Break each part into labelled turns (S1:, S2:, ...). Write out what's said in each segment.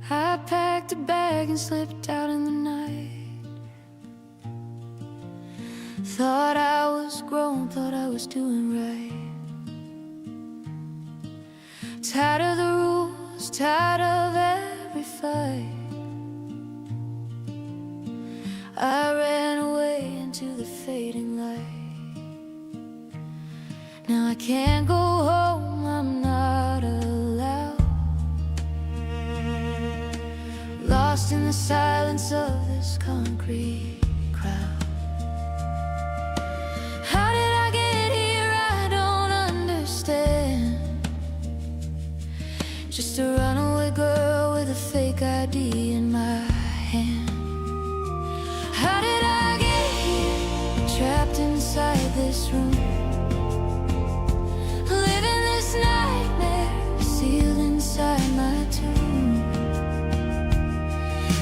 S1: I packed a bag and slipped out in the night. Thought I was grown, thought I was doing right. Tired of the rules, tired of every fight. I ran away into the fading light. Now I can't go home, I'm not allowed. Lost in the silence of this concrete crowd. How did I get here? I don't understand. Just a runaway girl with a fake ID in my hand. How did I get here? Trapped inside this room, living this nightmare, sealed inside my tomb.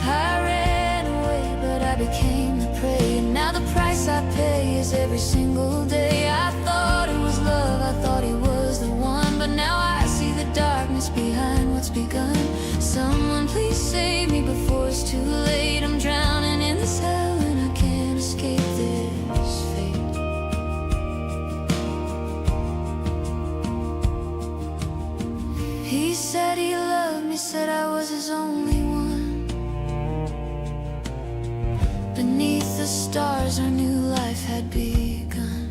S1: I ran away, but I became the prey. And now the price I pay is every single day. I thought it was love, I thought he was the one, but now I see the darkness behind what's begun. Someone please save me before it's too late. I'm drowning in this hell and I can't escape this fate. He said he loved me, said I was his only one. Beneath the stars our new life had begun.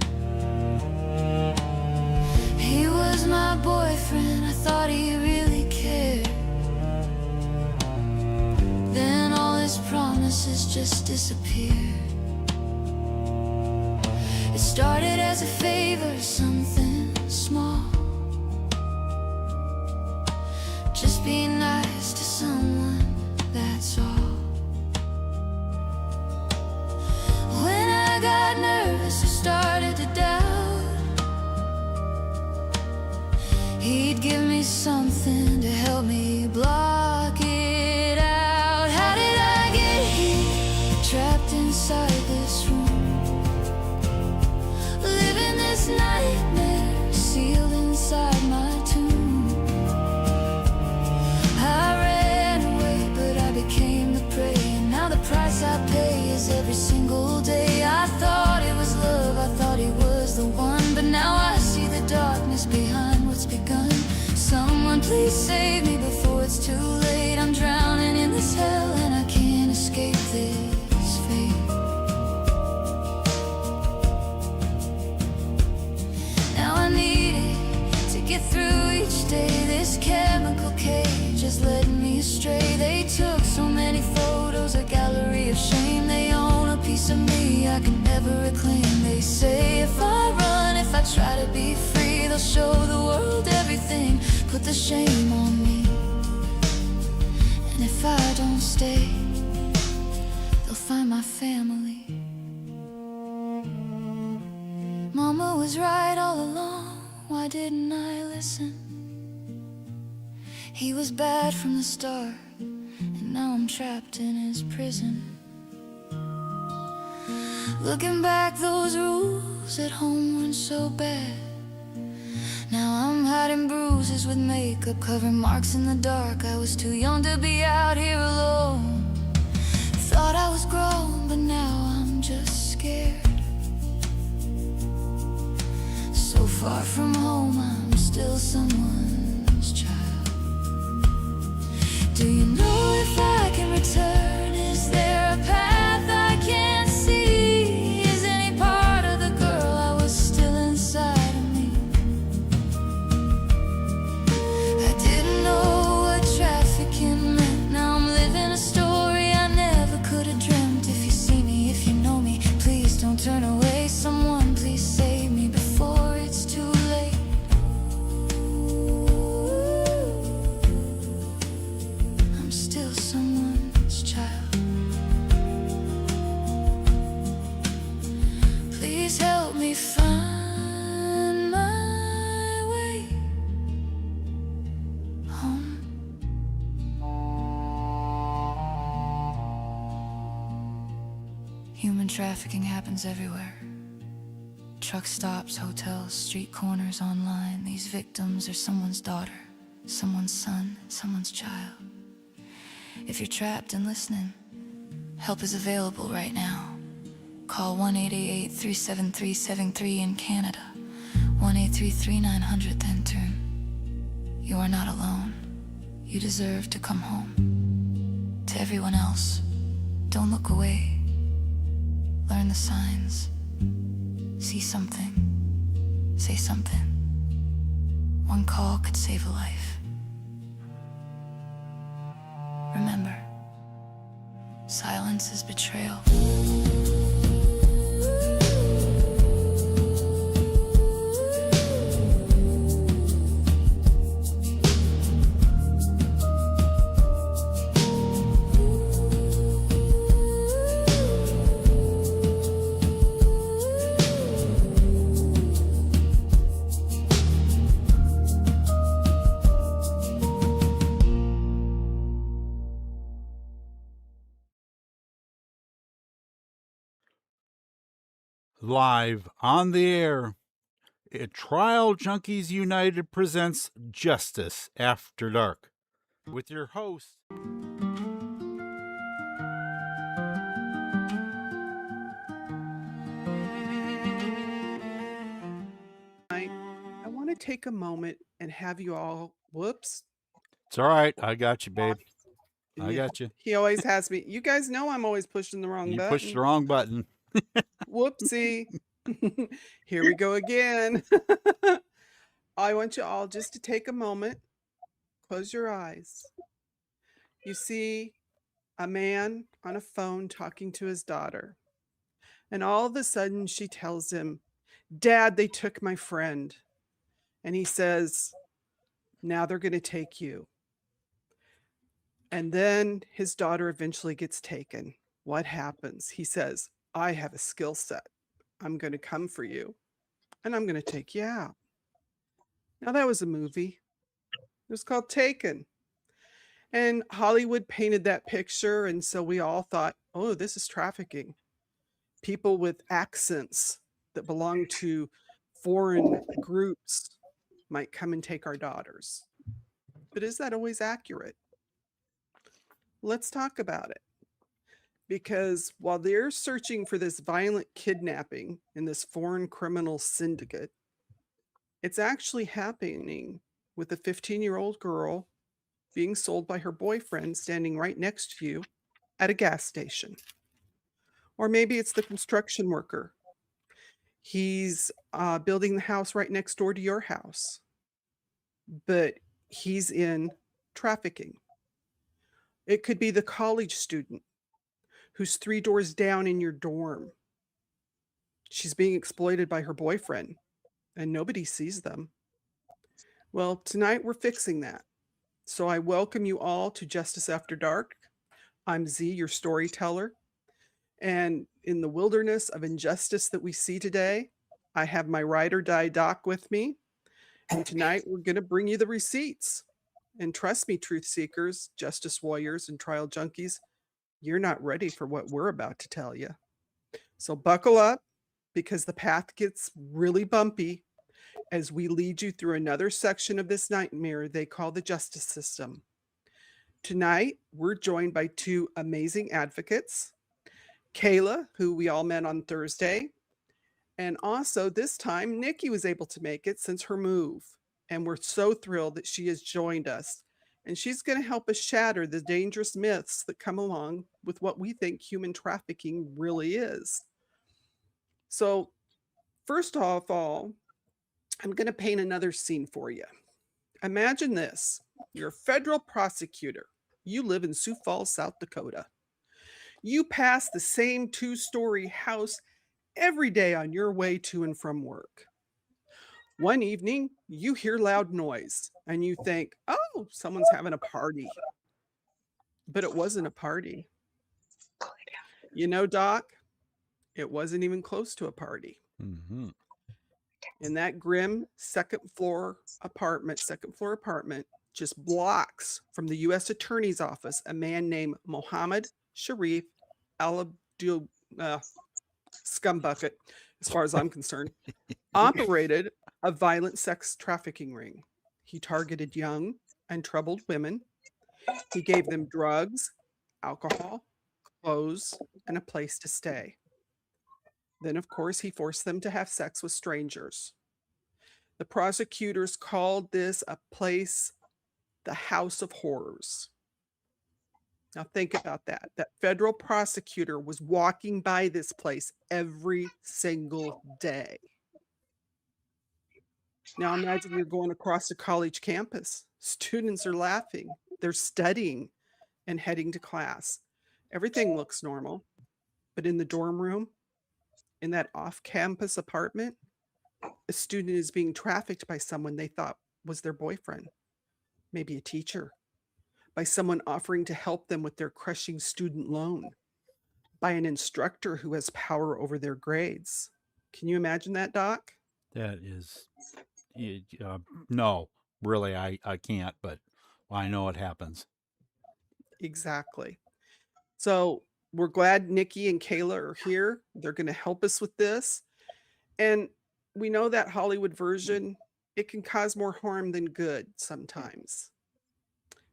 S1: He was my boyfriend, I thought he really cared. Then all his promises just disappeared. It started as a favor, something small. Just be nice to someone, that's all. When I got nervous, I started to doubt. He'd give me something to help me block it out. How did I get here? Trapped inside this room, living this nightmare, sealed inside my tomb. I ran away, but I became the prey. And now the price I pay is every single day. I thought it was love, I thought he was the one, but now I see the darkness behind what's begun. Someone please save me before it's too late. I'm drowning in this hell and I can't escape this fate. Now I need it to get through each day. This chemical cage is letting me astray. They took so many photos, a gallery of shame. They own a piece of me I can never reclaim. They say if I run, if I try to be free, they'll show the world everything, put the shame on me. And if I don't stay, they'll find my family. Mama was right all along, why didn't I listen? He was bad from the start, and now I'm trapped in his prison. Looking back, those rules at home weren't so bad. Now I'm hiding bruises with makeup, covering marks in the dark. I was too young to be out here alone. Thought I was grown, but now I'm just scared. So far from home, I'm still someone's child. Do you know if I can return? Is there a path I can't see? Is any part of the girl I was still inside of me? I didn't know what trafficking meant. Now I'm living a story I never could have dreamt. If you see me, if you know me, please don't turn away. Someone please save me before it's too late. I'm still someone's child. Please help me find my way home. Human trafficking happens everywhere. Truck stops, hotels, street corners, online. These victims are someone's daughter, someone's son, someone's child. If you're trapped and listening, help is available right now. Call 1-888-373-73 in Canada, 1-833-900 then turn. You are not alone. You deserve to come home. To everyone else, don't look away. Learn the signs. See something. Say something. One call could save a life. Remember, silence is betrayal.
S2: Live on the air, Trial Junkies United presents Justice After Dark with your host,
S3: I want to take a moment and have you all, whoops.
S2: It's all right. I got you, babe. I
S3: Yeah,
S2: got you.
S3: he always has me. You guys know I'm always pushing the wrong
S2: You
S3: button.
S2: pushed the wrong button.
S3: Whoopsie. Here we go again. I want you all just to take a moment, close your eyes. You see a man on a phone talking to his daughter. And all of a sudden she tells him, "Dad, they took my friend." And he says, "Now they're going to take you." And then his daughter eventually gets taken. What happens? He says, "I have a skill set. I'm going to come for you and I'm going to take you out." Now, that was a movie. It was called Taken. And Hollywood painted that picture. And so we all thought, oh, this is trafficking. People with accents that belong to foreign groups might come and take our daughters. But is that always accurate? Let's talk about it. Because while they're searching for this violent kidnapping in this foreign criminal syndicate, it's actually happening with a 15-year-old girl being sold by her boyfriend standing right next to you at a gas station. Or maybe it's the construction worker. He's building the house right next door to your house, but he's in trafficking. It could be the college student who's 3 doors down in your dorm. She's being exploited by her boyfriend, and nobody sees them. Well, tonight we're fixing that. So I welcome you all to Justice After Dark. I'm Z, your storyteller. And in the wilderness of injustice that we see today, I have my ride or die doc with me. And tonight we're going to bring you the receipts. And trust me, truth seekers, justice warriors, and trial junkies, you're not ready for what we're about to tell you. So buckle up, because the path gets really bumpy as we lead you through another section of this nightmare they call the justice system. Tonight, we're joined by 2 amazing advocates, Kayla, who we all met on Thursday, and also this time, Nikki was able to make it since her move. And we're so thrilled that she has joined us. And she's going to help us shatter the dangerous myths that come along with what we think human trafficking really is. So, first of all, I'm going to paint another scene for you. Imagine this. You're a federal prosecutor. You live in Sioux Falls, South Dakota. You pass the same 2-story house every day on your way to and from work. One evening, you hear loud noise and you think, oh, someone's having a party. But it wasn't a party. You know, Doc, it wasn't even close to a party.
S2: Mm-hmm.
S3: In that grim second floor apartment, just blocks from the U.S. Attorney's Office, a man named Mohammed Sharif Al-Abdul Scumbucket, as far as I'm concerned, operated a violent sex trafficking ring. He targeted young and troubled women, He gave them drugs, alcohol, clothes, and a place to stay. Then, of course, he forced them to have sex with strangers. The prosecutors called this a place, the House of Horrors. Now, think about that. That federal prosecutor was walking by this place every single day. Now, imagine you're going across a college campus. Students are laughing, they're studying and heading to class. Everything looks normal. But in the dorm room, in that off campus apartment, a student is being trafficked by someone they thought was their boyfriend, maybe a teacher, by someone offering to help them with their crushing student loan, by an instructor who has power over their grades. Can you imagine that, Doc?
S2: That is, no, really, I can't, but I know it happens.
S3: Exactly. So we're glad Nikki and Kayla are here. They're going to help us with this. And we know that Hollywood version, it can cause more harm than good sometimes.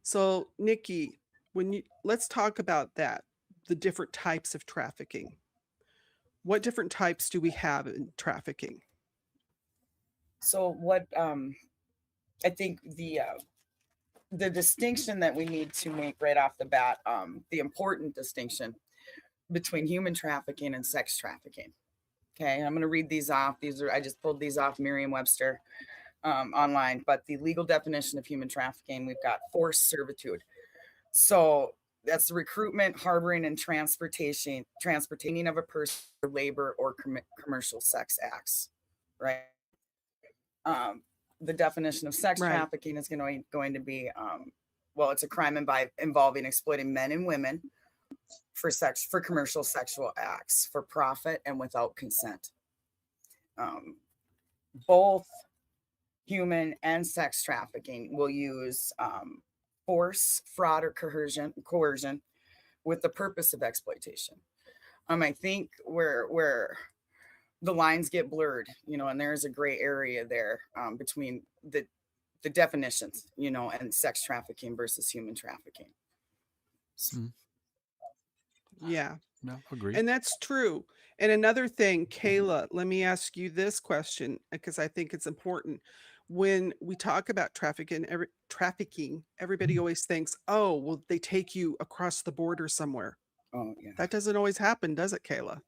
S3: So, Nikki, let's talk about that, the different types of trafficking. What different types do we have in trafficking?
S4: So what I think the distinction that we need to make right off the bat, the important distinction between human trafficking and sex trafficking. Okay, I'm going to read these off. I just pulled these off Merriam-Webster online, but the legal definition of human trafficking, we've got forced servitude. So that's the recruitment, harboring, and transportation of a person for labor or commercial sex acts, right? The definition of sex
S3: Right.
S4: trafficking is going to be, well, it's a crime involving exploiting men and women for commercial sexual acts for profit and without consent. Both human and sex trafficking will use force, fraud, or coercion with the purpose of exploitation. I think where the lines get blurred, and there's a gray area there between the definitions, and sex trafficking versus human trafficking.
S3: Yeah.
S2: No, agree.
S3: And that's true. And another thing, Kayla, let me ask you this question because I think it's important. When we talk about trafficking, everybody always thinks, oh, well, they take you across the border somewhere.
S4: Oh, yeah.
S3: That doesn't always happen, does it, Kayla?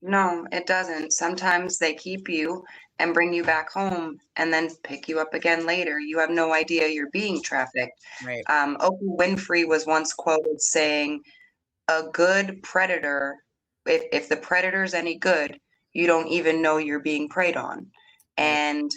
S5: No, it doesn't. Sometimes they keep you and bring you back home and then pick you up again later. You have no idea you're being trafficked.
S4: Right.
S5: Oprah Winfrey was once quoted saying, a good predator, if the predator's any good, you don't even know you're being preyed on. And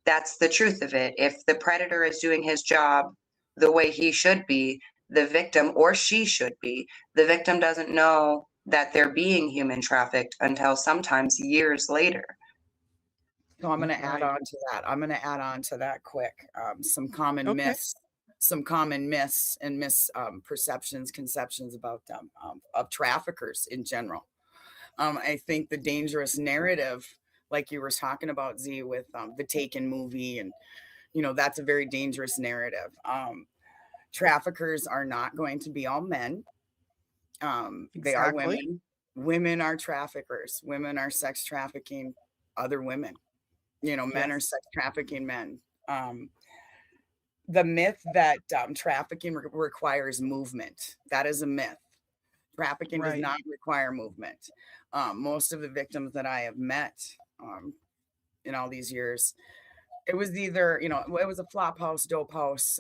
S5: that's the truth of it. If the predator is doing his job the way he should be, the victim, or she should be, the victim doesn't know that they're being human trafficked until sometimes years later.
S4: So I'm going to
S3: Right.
S4: add on to that. I'm going to add on to that quick. Some common
S3: Okay.
S4: myths, and misperceptions, conceptions about of traffickers in general. I think the dangerous narrative, like you were talking about, Z, with the Taken movie, and that's a very dangerous narrative. Traffickers are not going to be all men. They are
S3: Exactly.
S4: women. Women are traffickers. Women are sex trafficking other women. Men are
S3: Yes.
S4: sex trafficking men. The myth that trafficking requires movement, that is a myth. Trafficking does
S3: Right.
S4: not require movement. Most of the victims that I have met in all these years, it was either, it was a flop house, dope house,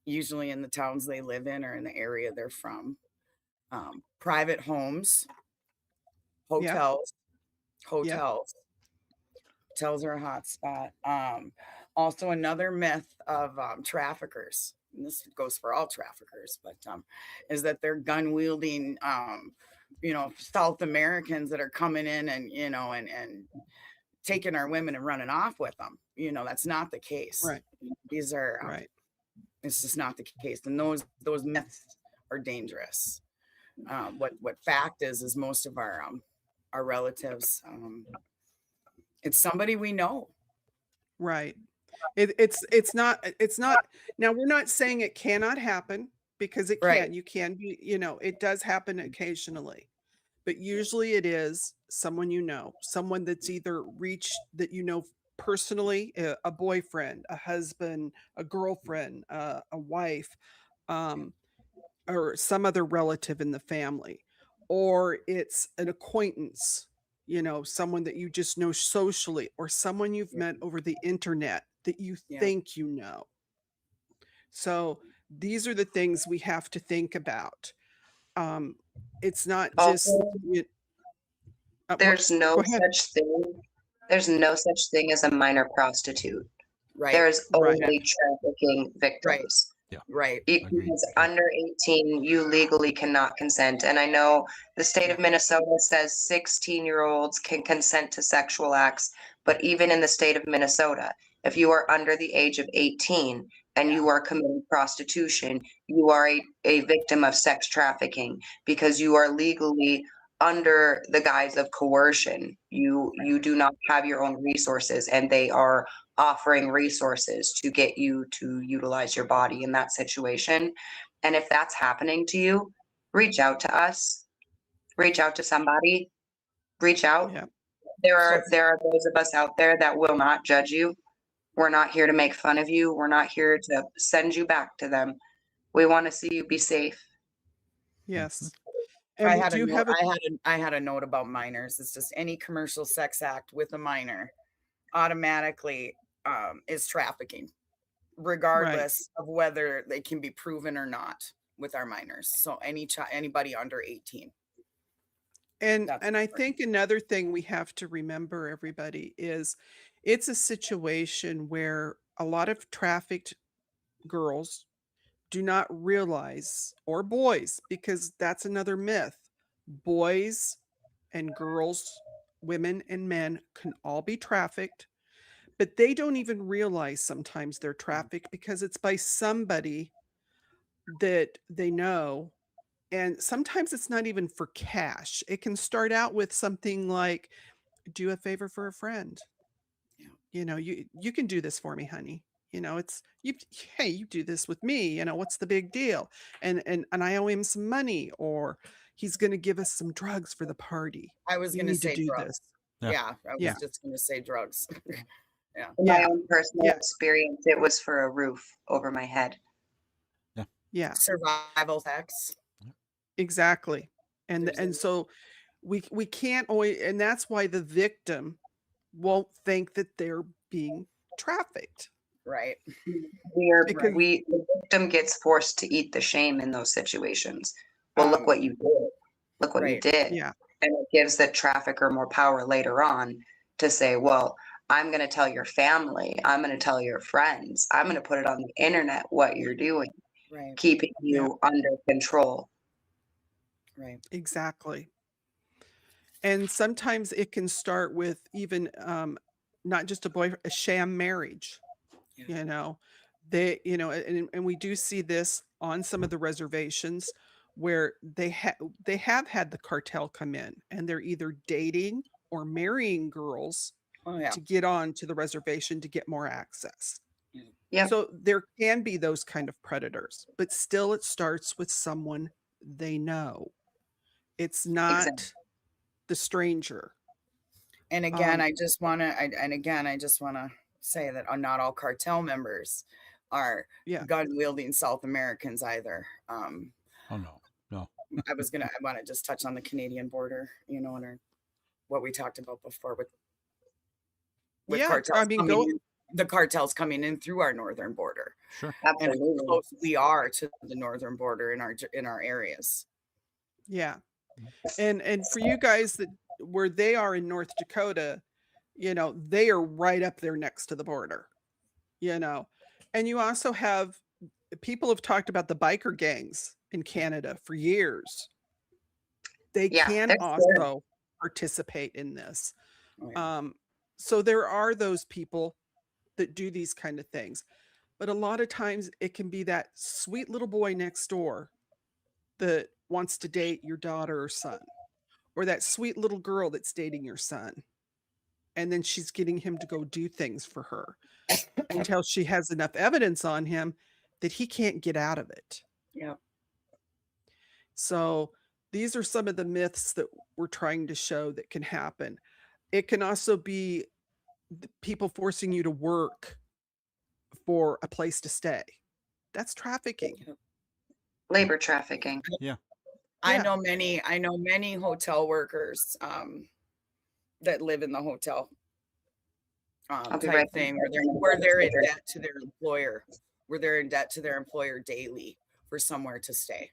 S4: usually in the towns they live in or in the area they're from. Private homes,
S3: Yeah.
S4: hotels. Hotels are a hot spot. Also, another myth of traffickers, and this goes for all traffickers, but is that they're gun wielding, South Americans that are coming in and and taking our women and running off with them. That's not the case.
S3: Right.
S4: These are
S3: Right.
S4: it's just not the case, and those myths are dangerous. What fact is most of our relatives, it's somebody we know.
S3: Right. It's not. Now, we're not saying it cannot happen, because it
S4: Right.
S3: can. You can be, it does happen occasionally. But usually it is someone someone that's either reached that personally, a boyfriend, a husband, a girlfriend, a wife, um, or some other relative in the family, or it's an acquaintance, someone that you just know socially, or someone you've met over the internet that you
S4: Yeah.
S3: think you know. So these are the things we have to think about. It's not just
S5: Also,
S3: what,
S5: there's no
S3: go ahead.
S5: such thing. There's no such thing as a minor prostitute.
S4: Right.
S5: There's
S3: Right.
S5: only trafficking
S4: Right.
S5: victims.
S2: Yeah.
S4: Right.
S2: Agreed.
S5: Because
S2: Yeah.
S5: under 18, you legally cannot consent. And I know the state of Minnesota says 16-year-olds can consent to sexual acts, but even in the state of Minnesota, if you are under the age of 18 and you are committing prostitution, you are a victim of sex trafficking, because you are legally under the guise of coercion. You do not have your own resources, and they are offering resources to get you to utilize your body in that situation. And if that's happening to you, reach out to us, reach out to somebody, reach out.
S3: Yeah.
S5: There
S4: So
S5: are those of us out there that will not judge you. We're not here to make fun of you. We're not here to send you back to them. We want to see you be safe.
S3: Yes.
S4: I
S3: And we
S4: had a
S3: do
S4: note.
S3: have a
S4: I had a note about minors. It's just any commercial sex act with a minor automatically is trafficking,
S3: right.
S4: regardless of whether they can be proven or not with our minors. So anybody under 18.
S3: And
S4: That's
S3: and I
S4: important.
S3: think another thing we have to remember, everybody, is it's a situation where a lot of trafficked girls do not realize, or boys, because that's another myth. Boys and girls, women and men can all be trafficked, but they don't even realize sometimes they're trafficked because it's by somebody that they know. And sometimes it's not even for cash. It can start out with something like, do a favor for a friend.
S4: Yeah.
S3: You can do this for me, honey. It's you. Hey, you do this with me. What's the big deal? And I owe him some money, or he's going to give us some drugs for the party.
S4: I was
S3: You
S4: going to
S3: need to
S4: say
S3: do
S4: drugs.
S3: this.
S2: Yeah.
S4: Yeah, I
S3: Yeah.
S4: was just going to say drugs. Yeah.
S5: In my
S3: Yeah.
S5: own personal
S3: Yeah.
S5: experience, it was for a roof over my head.
S3: Yeah.
S4: Survival sex.
S3: Exactly. And
S4: There's
S3: and
S4: a
S3: so we can't always, and that's why the victim won't think that they're being trafficked,
S4: right.
S3: because
S5: The victim gets forced to eat the shame in those situations. Well, look what you did. Look what you
S4: Right.
S5: did.
S3: yeah.
S5: And it gives the trafficker more power later on to say, well, I'm going to tell your family, I'm going to tell your friends, I'm going to put it on the internet what you're doing,
S4: Right.
S5: keeping
S3: Yeah.
S5: you under control.
S4: Right.
S3: Exactly. And sometimes it can start with even not just a sham marriage.
S4: Yeah.
S3: And we do see this on some of the reservations where they have had the cartel come in, and they're either dating or marrying girls
S4: Oh yeah.
S3: to get on to the reservation to get more access.
S5: Yep.
S3: So there can be those kind of predators, but still it starts with someone they know. It's not
S5: Exactly.
S3: the stranger.
S4: And again,
S3: Um,
S4: I just want to say that not all cartel members are
S3: yeah.
S4: gun wielding South Americans either.
S2: Oh no. No.
S4: I want to just touch on the Canadian border, and what we talked about before with
S3: Yeah.
S4: cartels
S3: I mean,
S4: coming
S3: go.
S4: in, the cartels coming in through our northern border,
S2: Sure.
S4: and how
S5: Absolutely.
S4: close we are to the northern border in our areas.
S3: Yeah. And for you guys that where they are in North Dakota, they are right up there next to the border, and you also have people have talked about the biker gangs in Canada for years. They
S5: Yeah,
S3: can
S5: they're scared.
S3: also participate in this.
S4: Oh, yeah.
S3: So there are those people that do these kind of things, but a lot of times it can be that sweet little boy next door that wants to date your daughter or son, or that sweet little girl that's dating your son. and then she's getting him to go do things for her until she has enough evidence on him that he can't get out of it.
S4: Yeah.
S3: So these are some of the myths that we're trying to show that can happen. It can also be people forcing you to work for a place to stay. That's trafficking.
S5: Labor trafficking.
S4: I
S3: Yeah.
S4: know many hotel workers that live in the hotel
S5: I'll be
S4: type
S5: right
S4: thing where they're in debt to their employer, where they're in debt to their employer daily for somewhere to stay.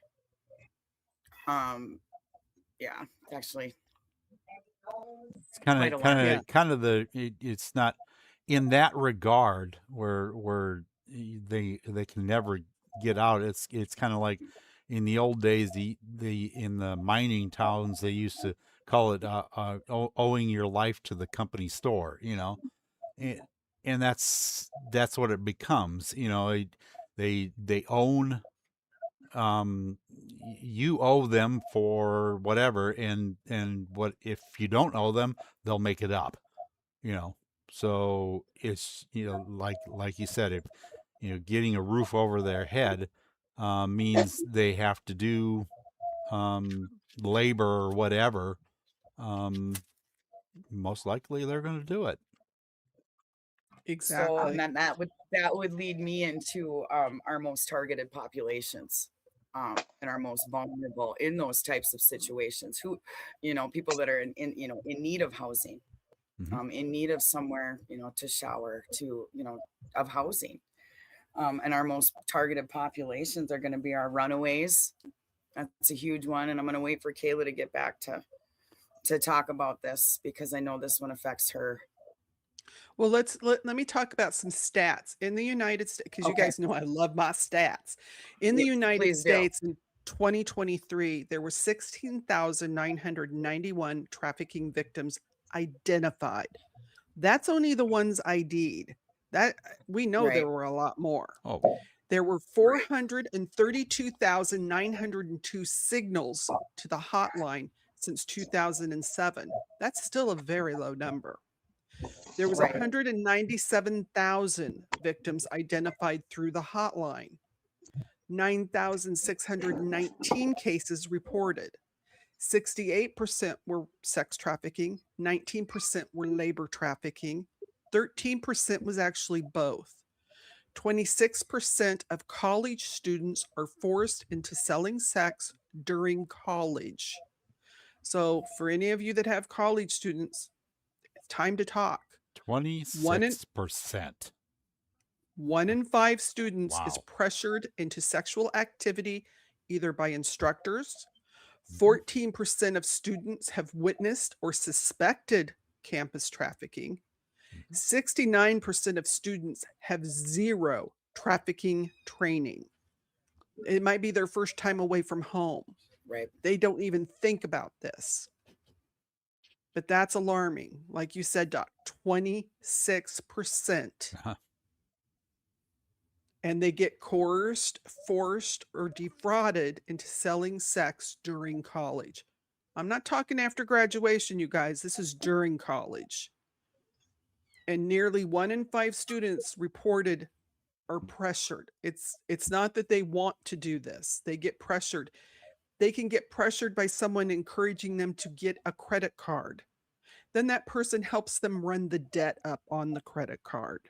S4: Yeah, actually,
S2: It's
S4: quite a lot.
S2: kind of it's not in that regard where they can never get out. It's kind of like in the old days, the in the mining towns, they used to call it owing your life to the company store, you know, and that's what it becomes, you know. They own, you owe them for whatever, and what if you don't owe them, they'll make it up, you know. So it's, you know, like you said, if, you know, getting a roof over their head means they have to do labor or whatever, most likely they're going to do it.
S3: Exactly.
S4: So, and then that would lead me into our most targeted populations, and our most vulnerable in those types of situations. Who, you know, people that are in you know, in need of housing, in need of somewhere, you know, to shower, to, you know, of housing. And our most targeted populations are going to be our runaways. That's a huge one, and I'm going to wait for Kayla to get back to talk about this, because I know this one affects her.
S3: Well, let me talk about some stats in the United States, because you
S4: Okay.
S3: guys know I love my stats. In the
S4: Yeah,
S3: United
S4: please do.
S3: States in 2023, there were 16,991 trafficking victims identified. That's only the ones ID'd. That we know
S4: Right.
S3: there were a lot more.
S2: Oh,
S3: There were 432,902 signals to the hotline since 2007. That's still a very low number. There was
S4: Right.
S3: 197,000 victims identified through the hotline. 9,619 cases reported. 68% were sex trafficking, 19% were labor trafficking, 13% was actually both. 26% of college students are forced into selling sex during college. So, for any of you that have college students, it's time to talk.
S2: 26%.
S3: 1 in 5 students is
S2: Wow.
S3: pressured into sexual activity either by instructors. 14% of students have witnessed or suspected campus trafficking. 69% of students have zero trafficking training. It might be their first time away from home.
S4: Right.
S3: They don't even think about this. But that's alarming. Like you said, Doc, 26%.
S2: Uh-huh.
S3: And they get coerced, forced, or defrauded into selling sex during college. I'm not talking after graduation, you guys. This is during college. And nearly 1 in 5 students reported are pressured. It's not that they want to do this. They get pressured. They can get pressured by someone encouraging them to get a credit card. Then that person helps them run the debt up on the credit card.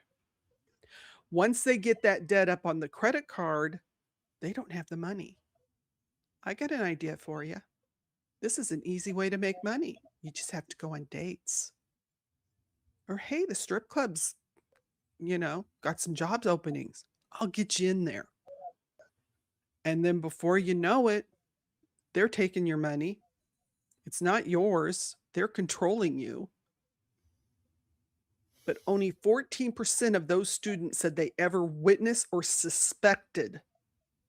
S3: Once they get that debt up on the credit card, they don't have the money. I got an idea for you. This is an easy way to make money. You just have to go on dates. Or, hey, the strip club's, you know, got some jobs openings. I'll get you in there. And then before you know it, they're taking your money. It's not yours. They're controlling you. But only 14% of those students said they ever witnessed or suspected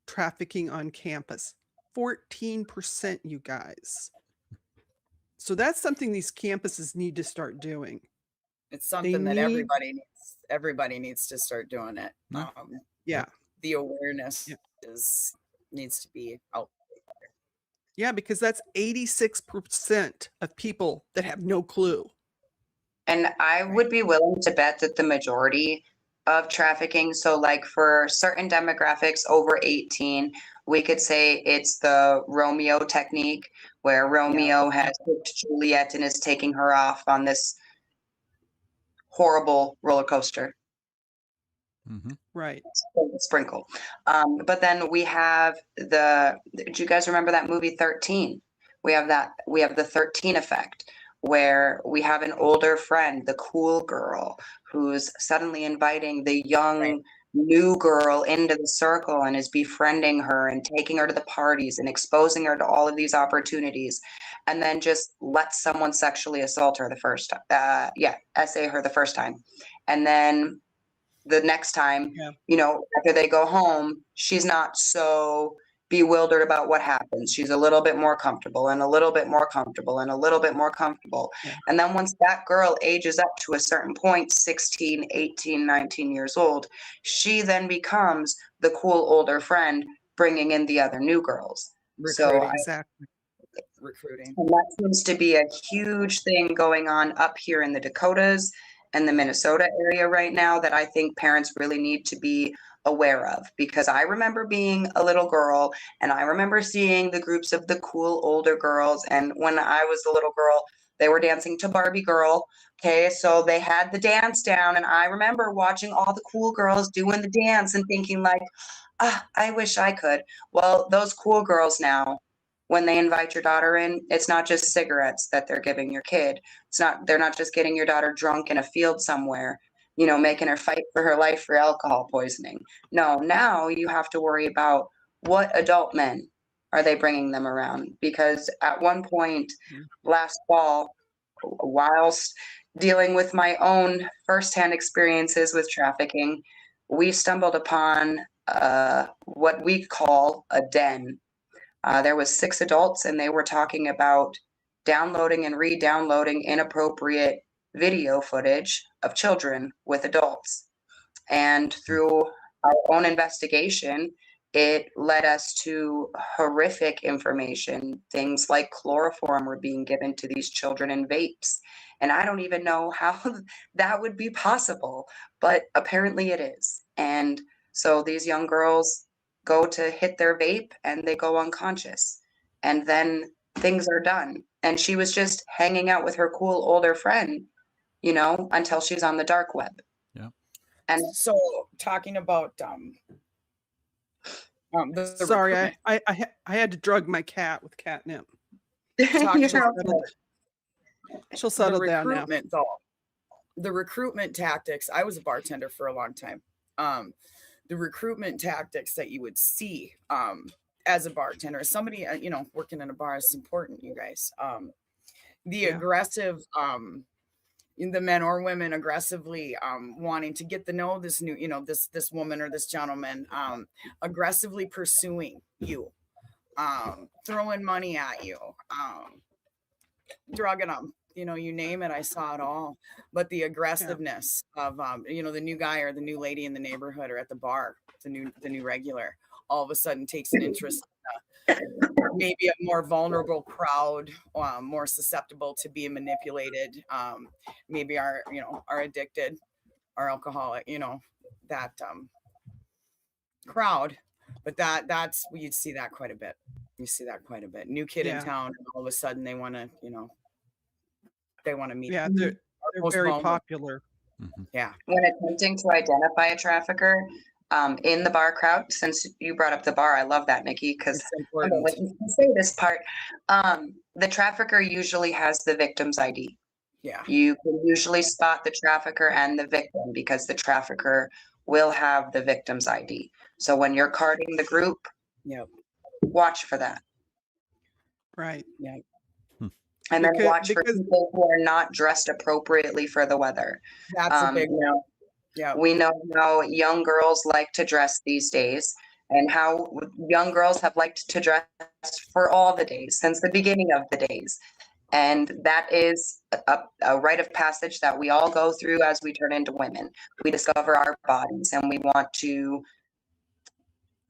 S3: trafficking on campus. 14%, you guys. So that's something these campuses need to start doing.
S4: It's something that everybody needs to start doing it.
S2: Yeah.
S3: Yeah.
S4: The awareness needs to be out.
S3: Yeah, because that's 86% of people that have no clue.
S5: And I would be willing to bet that the majority of trafficking, so like for certain demographics over 18, we could say it's the Romeo technique, where Romeo has hooked Juliet and is taking her off on this horrible roller coaster.
S3: Right.
S5: Sprinkle. But then we have do you guys remember that movie 13? We have the 13 effect, where we have an older friend, the cool girl, who's suddenly inviting the young new girl into the circle and is befriending her and taking her to the parties and exposing her to all of these opportunities, and then just lets someone sexually assault her the first time. SA her the first time. And then the next time, after they go home, she's not so bewildered about what happens. She's a little bit more comfortable and a little bit more comfortable and a little bit more comfortable. And then once that girl ages up to a certain point, 16, 18, 19 years old, she then becomes the cool older friend, bringing in the other new girls.
S4: Recruiting.
S3: Exactly.
S4: Recruiting.
S5: And that seems to be a huge thing going on up here in the Dakotas and the Minnesota area right now that I think parents really need to be aware of, because I remember being a little girl and I remember seeing the groups of the cool older girls. And when I was a little girl, they were dancing to Barbie Girl. Okay, so they had the dance down, and I remember watching all the cool girls doing the dance and thinking like, I wish I could. Well, those cool girls now, when they invite your daughter in, it's not just cigarettes that they're giving your kid. They're not just getting your daughter drunk in a field somewhere, making her fight for her life for alcohol poisoning. No, now you have to worry about what adult men are they bringing them around? Because at one point last fall, whilst dealing with my own firsthand experiences with trafficking, we stumbled upon what we call a den. There was 6 adults, and they were talking about downloading and re-downloading inappropriate video footage of children with adults. And through our own investigation, it led us to horrific information. Things like chloroform were being given to these children in vapes. And I don't even know how that would be possible, but apparently it is. And so these young girls go to hit their vape and they go unconscious, and then things are done. And she was just hanging out with her cool older friend, until she's on the dark web.
S2: Yeah.
S4: And so talking about
S3: Sorry, I had to drug my cat with catnip. She'll settle down now.
S4: The recruitment tactics. I was a bartender for a long time. The recruitment tactics that you would see as a bartender, somebody working in a bar is important, you guys. Aggressive, the men or women aggressively wanting to get to know this new, this woman or this gentleman, aggressively pursuing you, throwing money at you, drugging them. You name it, I saw it all. But the aggressiveness of, the new guy or the new lady in the neighborhood or at the bar, the new regular, all of a sudden takes an interest in maybe a more vulnerable crowd, more susceptible to being manipulated, maybe are addicted, are alcoholic, that crowd. But that's you'd see that quite a bit. You see that quite a bit. New kid in town, and all of a sudden they want to, they want to meet.
S3: Yeah, they're very popular.
S4: Yeah.
S5: When attempting to identify a trafficker in the bar crowd, since you brought up the bar, I love that, Nikki, because I'm gonna let you say this part. The trafficker usually has the victim's ID.
S4: Yeah.
S5: You can usually spot the trafficker and the victim because the trafficker will have the victim's ID. So when you're carding the group, watch for that.
S3: Right.
S4: Yeah.
S5: And then watch for people who are not dressed appropriately for the weather.
S4: That's a big one. Yeah.
S5: We know how young girls like to dress these days, and how young girls have liked to dress for all the days, since the beginning of the days. And that is a rite of passage that we all go through as we turn into women. We discover our bodies and we want to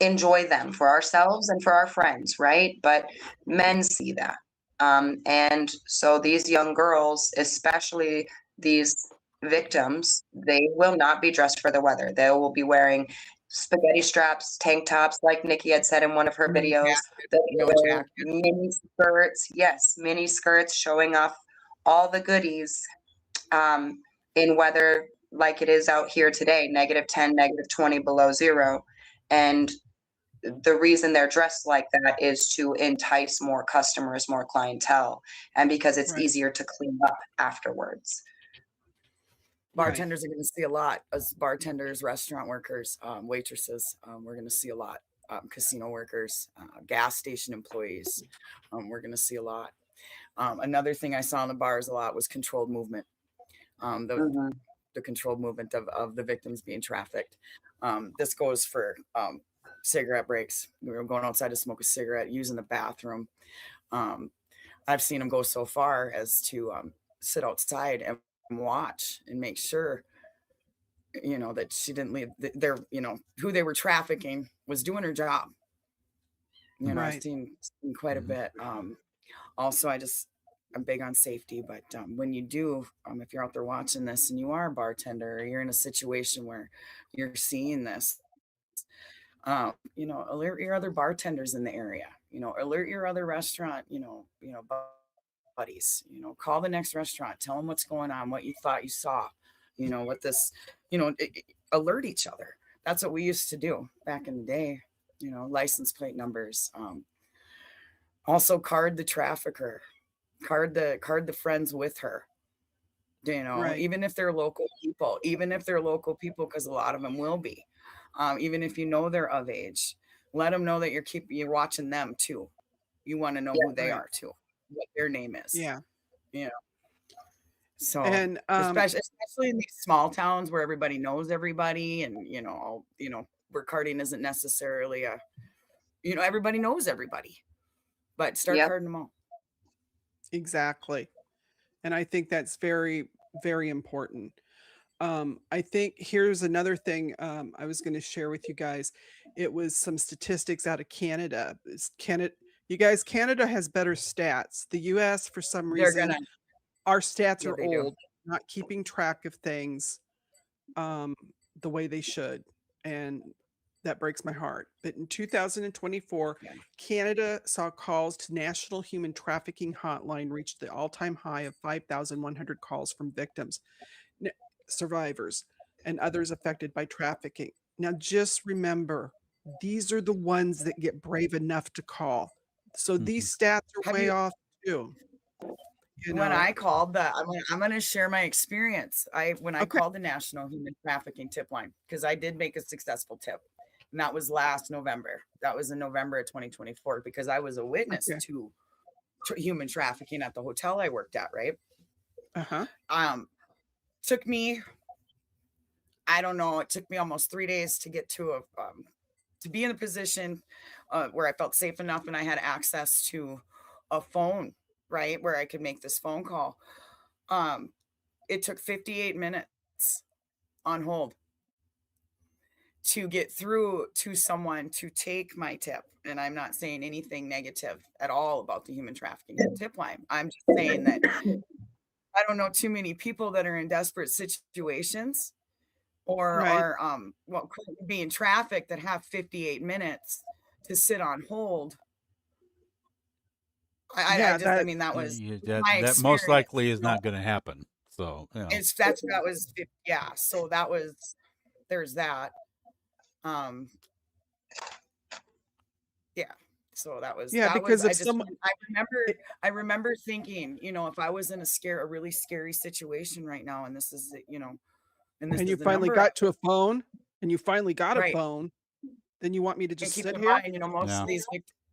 S5: enjoy them for ourselves and for our friends, right? But men see that. And so these young girls, especially these victims, they will not be dressed for the weather. They will be wearing spaghetti straps, tank tops, like Nikki had said in one of her
S4: No
S5: videos.
S4: jacket,
S5: They'll
S4: no
S5: wear
S4: jacket.
S5: mini skirts, yes, mini skirts showing off all the goodies in weather like it is out here today, -10, -20 below zero. And the reason they're dressed like that is to entice more customers, more clientele, and because it's
S3: Right.
S5: easier to clean up afterwards.
S3: Right.
S4: Bartenders are going to see a lot as bartenders, restaurant workers, waitresses. We're going to see a lot. Casino workers, gas station employees. We're going to see a lot. Another thing I saw in the bars a lot was controlled movement. The controlled movement of the victims being trafficked. This goes for cigarette breaks. We were going outside to smoke a cigarette, using the bathroom. I've seen them go so far as to sit outside and watch and make sure, that she didn't leave. Who they were trafficking was doing her job. I've
S3: Right.
S4: seen quite a bit. Also, I'm big on safety, but when you do, if you're out there watching this and you are a bartender, or you're in a situation where you're seeing this, alert your other bartenders in the area. Alert your other restaurant, buddies. Call the next restaurant, tell them what's going on, what you thought you saw. What this, alert each other. That's what we used to do back in the day. License plate numbers. Also, card the trafficker. Card the friends with her.
S3: Right.
S4: Even if they're local people, because a lot of them will be. Even if they're of age, let them know that you're watching them too. You want to know who they
S3: Right.
S4: are too, what their name is.
S3: Yeah.
S4: So,
S3: And
S4: especially in these small towns where everybody knows everybody, and where carding isn't necessarily everybody knows everybody, but start carding them all.
S3: exactly. And I think that's very, very important. I think here's another thing I was going to share with you guys. It was some statistics out of Canada. Canada has better stats. The US, for some
S4: They're
S3: reason,
S4: gonna,
S3: our stats are
S4: they do.
S3: old, not keeping track of things the way they should. And that breaks my heart. But in 2024,
S4: Yeah.
S3: Canada saw calls to National Human Trafficking Hotline reach the all-time high of 5,100 calls from victims, survivors, and others affected by trafficking. Now, just remember, these are the ones that get brave enough to call. So these stats are
S4: Have
S3: way
S4: you-
S3: off too.
S4: When I called I'm going to share my experience. When I called the National Human Trafficking Tip Line, because I did make a successful tip, and that was last November. That was in November of 2024, because I was a witness to human trafficking at the hotel I worked at. Right. Took me, I don't know, it took me almost 3 days to get to be in a position where I felt safe enough and I had access to a phone, right, where I could make this phone call. It took 58 minutes on hold to get through to someone to take my tip. And I'm not saying anything negative at all about the human trafficking tip line. I'm just saying that I don't know too many people that are in desperate situations or are being trafficked that have 58 minutes to sit on hold. That was
S2: that most likely is not going to happen. So
S4: there's that. So
S3: because
S4: I remember thinking, if I was in a really scary situation right now, and this is
S3: and you finally got to a phone, and you finally got a phone, then you want me to just sit here?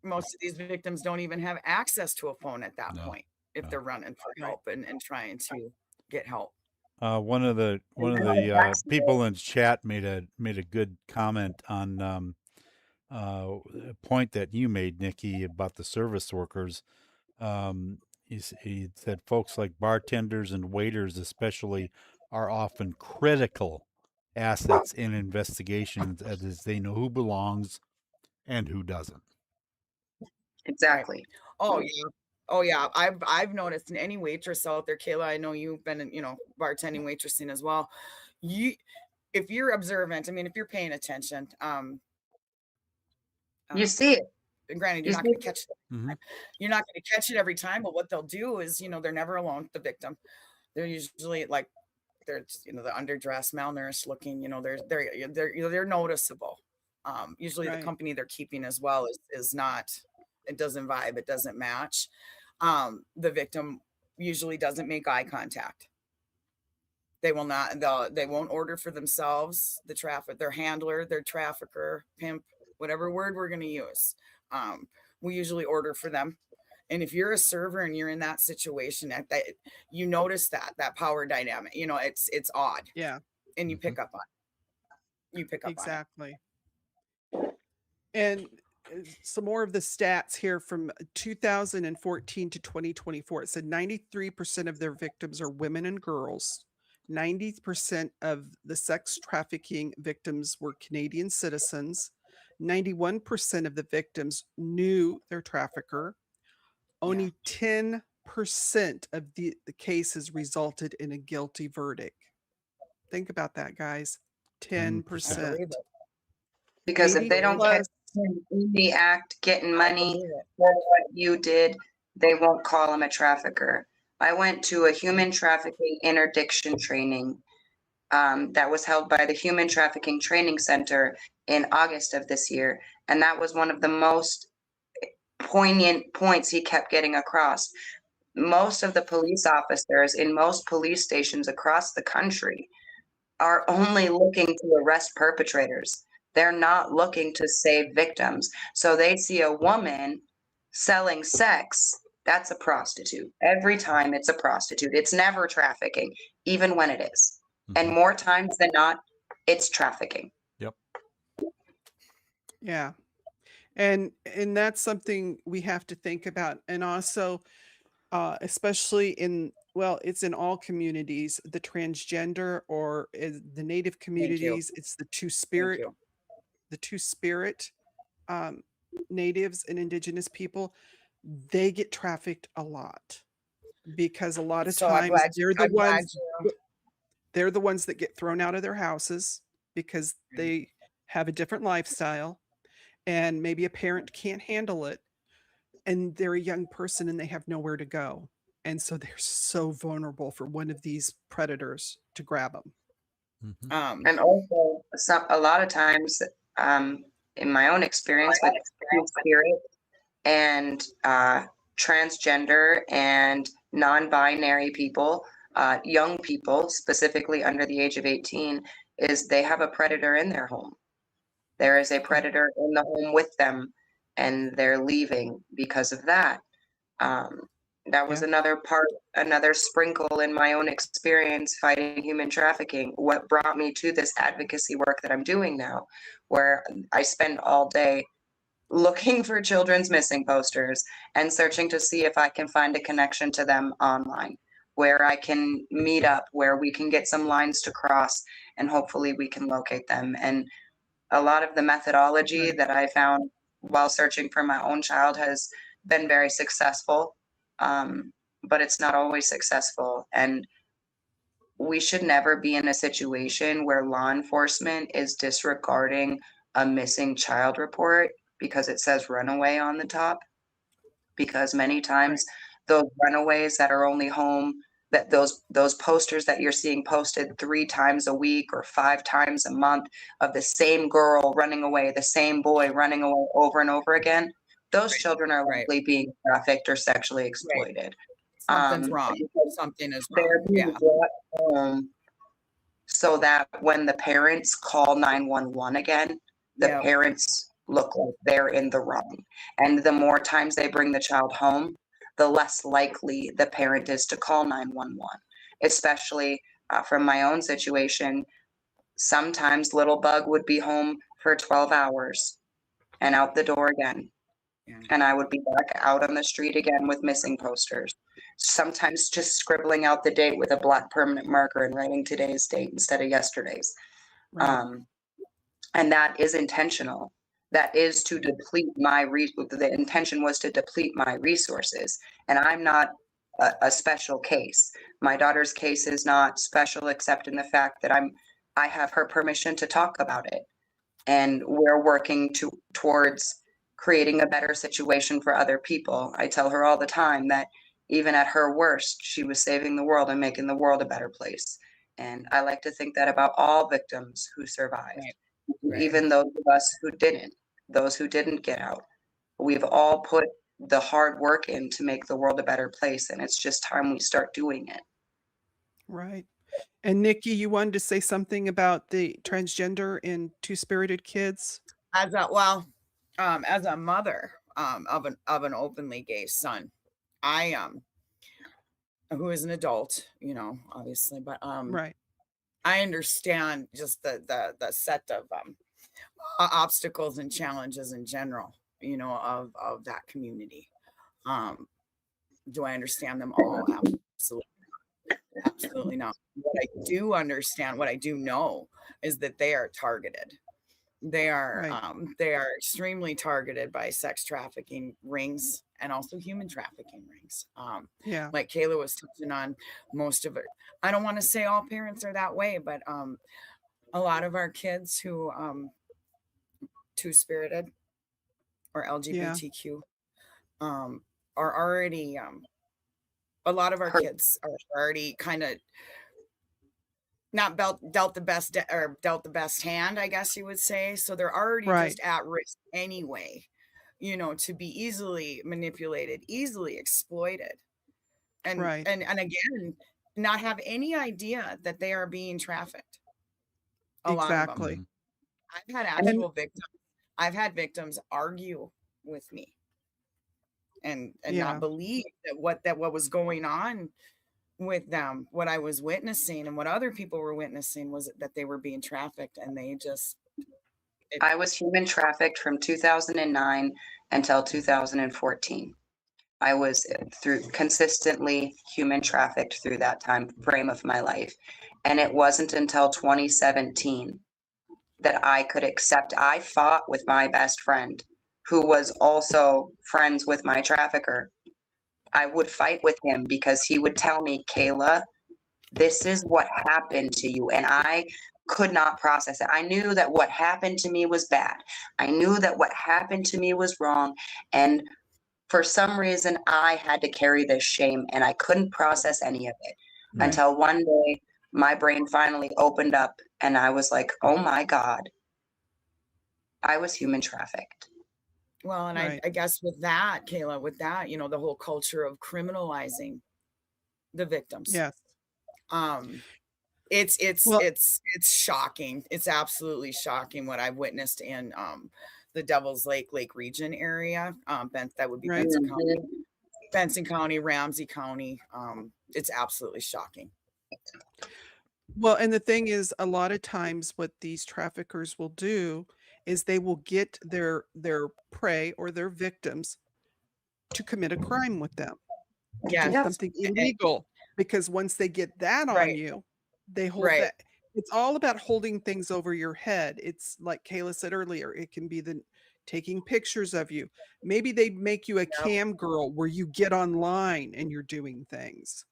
S4: Most of these victims don't even have access to a phone at that point if they're running for help and trying to get help.
S2: One of the people in chat made a good comment on a point that you made, Nikki, about the service workers. He said folks like bartenders and waiters especially are often critical assets in investigations, as they know who belongs and who doesn't.
S5: Exactly.
S4: Oh yeah. Oh yeah, I've noticed in any waitress out there, Kayla, I know you've been in, bartending, waitressing as well. If you're observant, I mean, if you're paying attention,
S5: You see it.
S4: and granted,
S5: You
S4: you're not
S5: see
S4: going to
S5: it.
S4: catch it.
S2: Mhm.
S4: You're not going to catch it every time, but what they'll do is, they're never alone, the victim. They're usually like, they're, the underdressed, malnourished looking, they're noticeable. Usually the
S3: Right.
S4: company they're keeping as well is not, it doesn't vibe, it doesn't match. The victim usually doesn't make eye contact. They will not, they won't order for themselves, their handler, their trafficker, pimp, whatever word we're going to use. We usually order for them. And if you're a server and you're in that situation, that you notice that power dynamic, it's odd.
S3: Yeah,
S4: And you pick up on
S3: exactly. And some more of the stats here from 2014 to 2024. It said 93% of their victims are women and girls. 90% of the sex trafficking victims were Canadian citizens. 91% of the victims knew their trafficker. Only 10% of the cases resulted in a guilty verdict. Think about that, guys. 10%.
S5: Because if they don't catch him in the act getting money for what you did, they won't call him a trafficker. I went to a human trafficking interdiction training that was held by the Human Trafficking Training Center in August of this year. And that was one of the most poignant points he kept getting across. Most of the police officers in most police stations across the country are only looking to arrest perpetrators. They're not looking to save victims. So they see a woman selling sex, that's a prostitute. Every time it's a prostitute. It's never trafficking, even when it is. And more times than not, it's trafficking.
S2: Yep.
S3: Yeah. And that's something we have to think about. And also, especially it's in all communities, the transgender or the Native communities, it's the two-spirit Natives and Indigenous people, they get trafficked a lot because a lot of times they're the ones that get thrown out of their houses because they have a different lifestyle and maybe a parent can't handle it and they're a young person and they have nowhere to go. And so they're so vulnerable for one of these predators to grab them.
S5: And also, a lot of times, in my own experience with spirit and transgender and non-binary people, young people, specifically under the age of 18, is they have a predator in their home. There is a predator in the home with them, and they're leaving because of that. That was another sprinkle in my own experience fighting human trafficking. What brought me to this advocacy work that I'm doing now, where I spend all day looking for children's missing posters and searching to see if I can find a connection to them online, where I can meet up, where we can get some lines to cross, and hopefully we can locate them. And a lot of the methodology that I found while searching for my own child has been very successful, but it's not always successful. And we should never be in a situation where law enforcement is disregarding a missing child report because it says runaway on the top. Because many times those runaways that are only home, that those posters that you're seeing posted 3 times a week or 5 times a month of the same girl running away, the same boy running away over and over again, those children are likely being trafficked or sexually exploited.
S4: Something's wrong. Something is wrong.
S5: They're being brought home so that when the parents call 911 again, the parents look like they're in the wrong. And the more times they bring the child home, the less likely the parent is to call 911. Especially from my own situation, sometimes little bug would be home for 12 hours and out the door again. And I would be back out on the street again with missing posters. Sometimes just scribbling out the date with a black permanent marker and writing today's date instead of yesterday's. And that is intentional. that is to deplete the intention was to deplete my resources. And I'm not a special case. My daughter's case is not special except in the fact that I have her permission to talk about it. And we're working towards creating a better situation for other people. I tell her all the time that even at her worst, she was saving the world and making the world a better place. And I like to think that about all victims who survived, even those of us who didn't get out. We've all put the hard work in to make the world a better place, and it's just time we start doing it.
S3: Right. And Nikki, you wanted to say something about the transgender and two-spirited kids?
S4: As a mother of an openly gay son, I who is an adult, obviously, but
S3: Right.
S4: I understand just the set of obstacles and challenges in general, of that community. Do I understand them all? Absolutely not. What I do understand, what I do know, is that they are targeted. They are extremely targeted by sex trafficking rings and also human trafficking rings.
S3: Yeah.
S4: Like Kayla was touching on, most of it. I don't want to say all parents are that way, but a lot of our kids who two-spirited or LGBTQ are already a lot of our kids are already kind of not dealt the best hand, I guess you would say. So they're already just at risk anyway, to be easily manipulated, easily exploited. And again, not have any idea that they are being trafficked. A lot of them. I've had actual victims. I've had victims argue with me and not believe that what was going on with them, what I was witnessing and what other people were witnessing was that they were being trafficked, and they just
S5: I was human trafficked from 2009 until 2014. I was consistently human trafficked through that time frame of my life. And it wasn't until 2017 that I could accept. I fought with my best friend, who was also friends with my trafficker. I would fight with him because he would tell me, Kayla, this is what happened to you. And I could not process it. I knew that what happened to me was bad. I knew that what happened to me was wrong. And for some reason, I had to carry this shame, and I couldn't process any of it until one day my brain finally opened up and I was like, oh my God, I was human trafficked.
S4: Well, and I guess with that, Kayla, with that, the whole culture of criminalizing the victims.
S3: Yes.
S4: It's shocking. It's absolutely shocking what I've witnessed in the Devil's Lake region area. That would be Benson County, Ramsey County. It's absolutely shocking.
S3: Well, and the thing is, a lot of times what these traffickers will do is they will get their prey or their victims to commit a crime with them. Do something illegal, because once they get that on you, they hold that. It's all about holding things over your head. It's like Kayla said earlier, it can be the taking pictures of you. Maybe they make you a cam girl where you get online and you're doing things.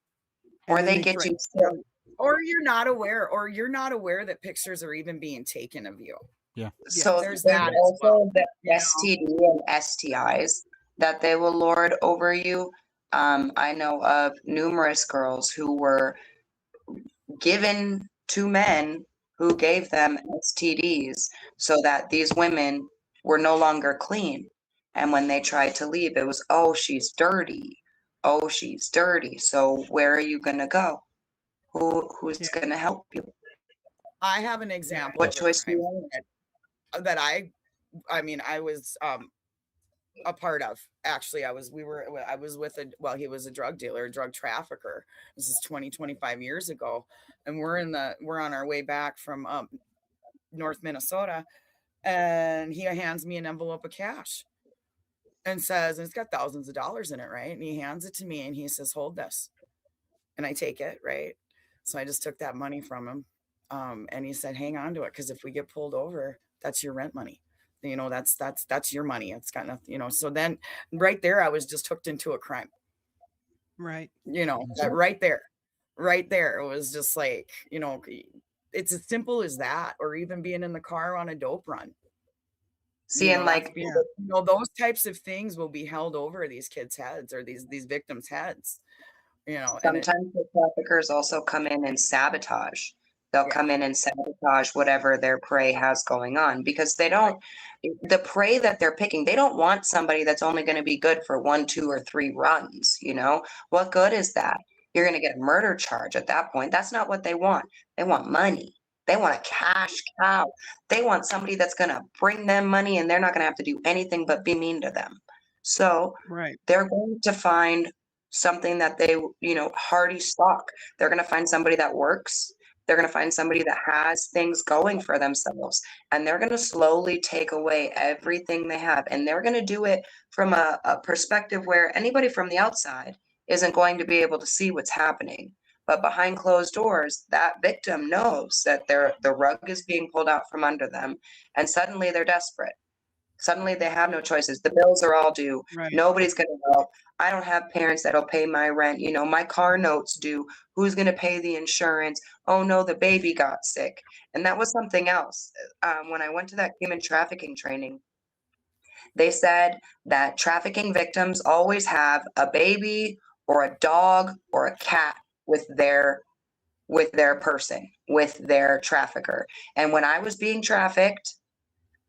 S5: Or they get you still.
S4: Or you're not aware that pictures are even being taken of you.
S2: Yeah.
S5: So there's that also the STD and STIs that they will lord over you. I know of numerous girls who were given to men who gave them STDs so that these women were no longer clean. And when they tried to leave, it was, oh, she's dirty. Oh, she's dirty. So where are you going to go? Who's going to help you?
S4: I have an example.
S5: What choice do you
S4: have? That I was a part of. Actually, I was with he was a drug dealer, a drug trafficker. This is 25 years ago. And we're on our way back from North Minnesota, and he hands me an envelope of cash and says, and it's got thousands of dollars in it, right? And he hands it to me and he says, hold this. And I take it, right? So I just took that money from him. And he said, hang on to it, because if we get pulled over, that's your rent money. You know, that's your money. It's got nothing, you know. So then right there, I was just hooked into a crime.
S3: Right.
S4: You know,
S2: Mhm.
S4: that right there, it was just like, you know, it's as simple as that, or even being in the car on a dope run.
S5: See,
S4: You
S5: and
S4: know, that's
S5: like,
S4: being, you know, those types of things will be held over these kids' heads, or these victims' heads. You know, and it,
S5: sometimes the traffickers also come in and sabotage. They'll
S4: yeah,
S5: come in and sabotage whatever their prey has going on, because they don't, the prey that they're picking, they don't want somebody that's only going to be good for 1, 2, or 3 runs. You know, what good is that? You're going to get a murder charge at that point. That's not what they want. They want money. They want a cash cow. They want somebody that's going to bring them money, and they're not going to have to do anything but be mean to them. So
S3: Right.
S5: they're going to find something that they, you know, hardy stock. They're going to find somebody that works. They're going to find somebody that has things going for themselves, and they're going to slowly take away everything they have. And they're going to do it from a perspective where anybody from the outside isn't going to be able to see what's happening. But behind closed doors, that victim knows that the rug is being pulled out from under them, and suddenly they're desperate. Suddenly they have no choices. The bills are all due.
S3: Right.
S5: Nobody's going to help. I don't have parents that'll pay my rent. You know, my car note's due. Who's going to pay the insurance? Oh no, the baby got sick. And that was something else. When I went to that human trafficking training, they said that trafficking victims always have a baby or a dog or a cat with their person, with their trafficker. And when I was being trafficked,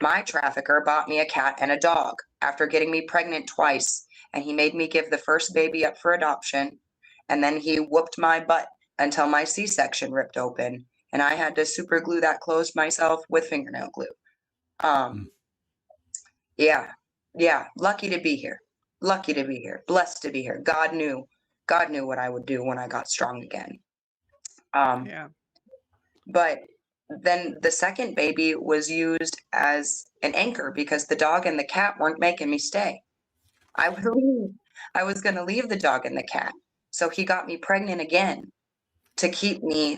S5: my trafficker bought me a cat and a dog after getting me pregnant twice, and he made me give the first baby up for adoption, and then he whooped my butt until my C-section ripped open, and I had to super glue that closed myself with fingernail glue. Yeah, lucky to be here. Lucky to be here. Blessed to be here. God knew what I would do when I got strong again.
S3: Yeah.
S5: But then the second baby was used as an anchor because the dog and the cat weren't making me stay. I was going to leave the dog and the cat. So he got me pregnant again to keep me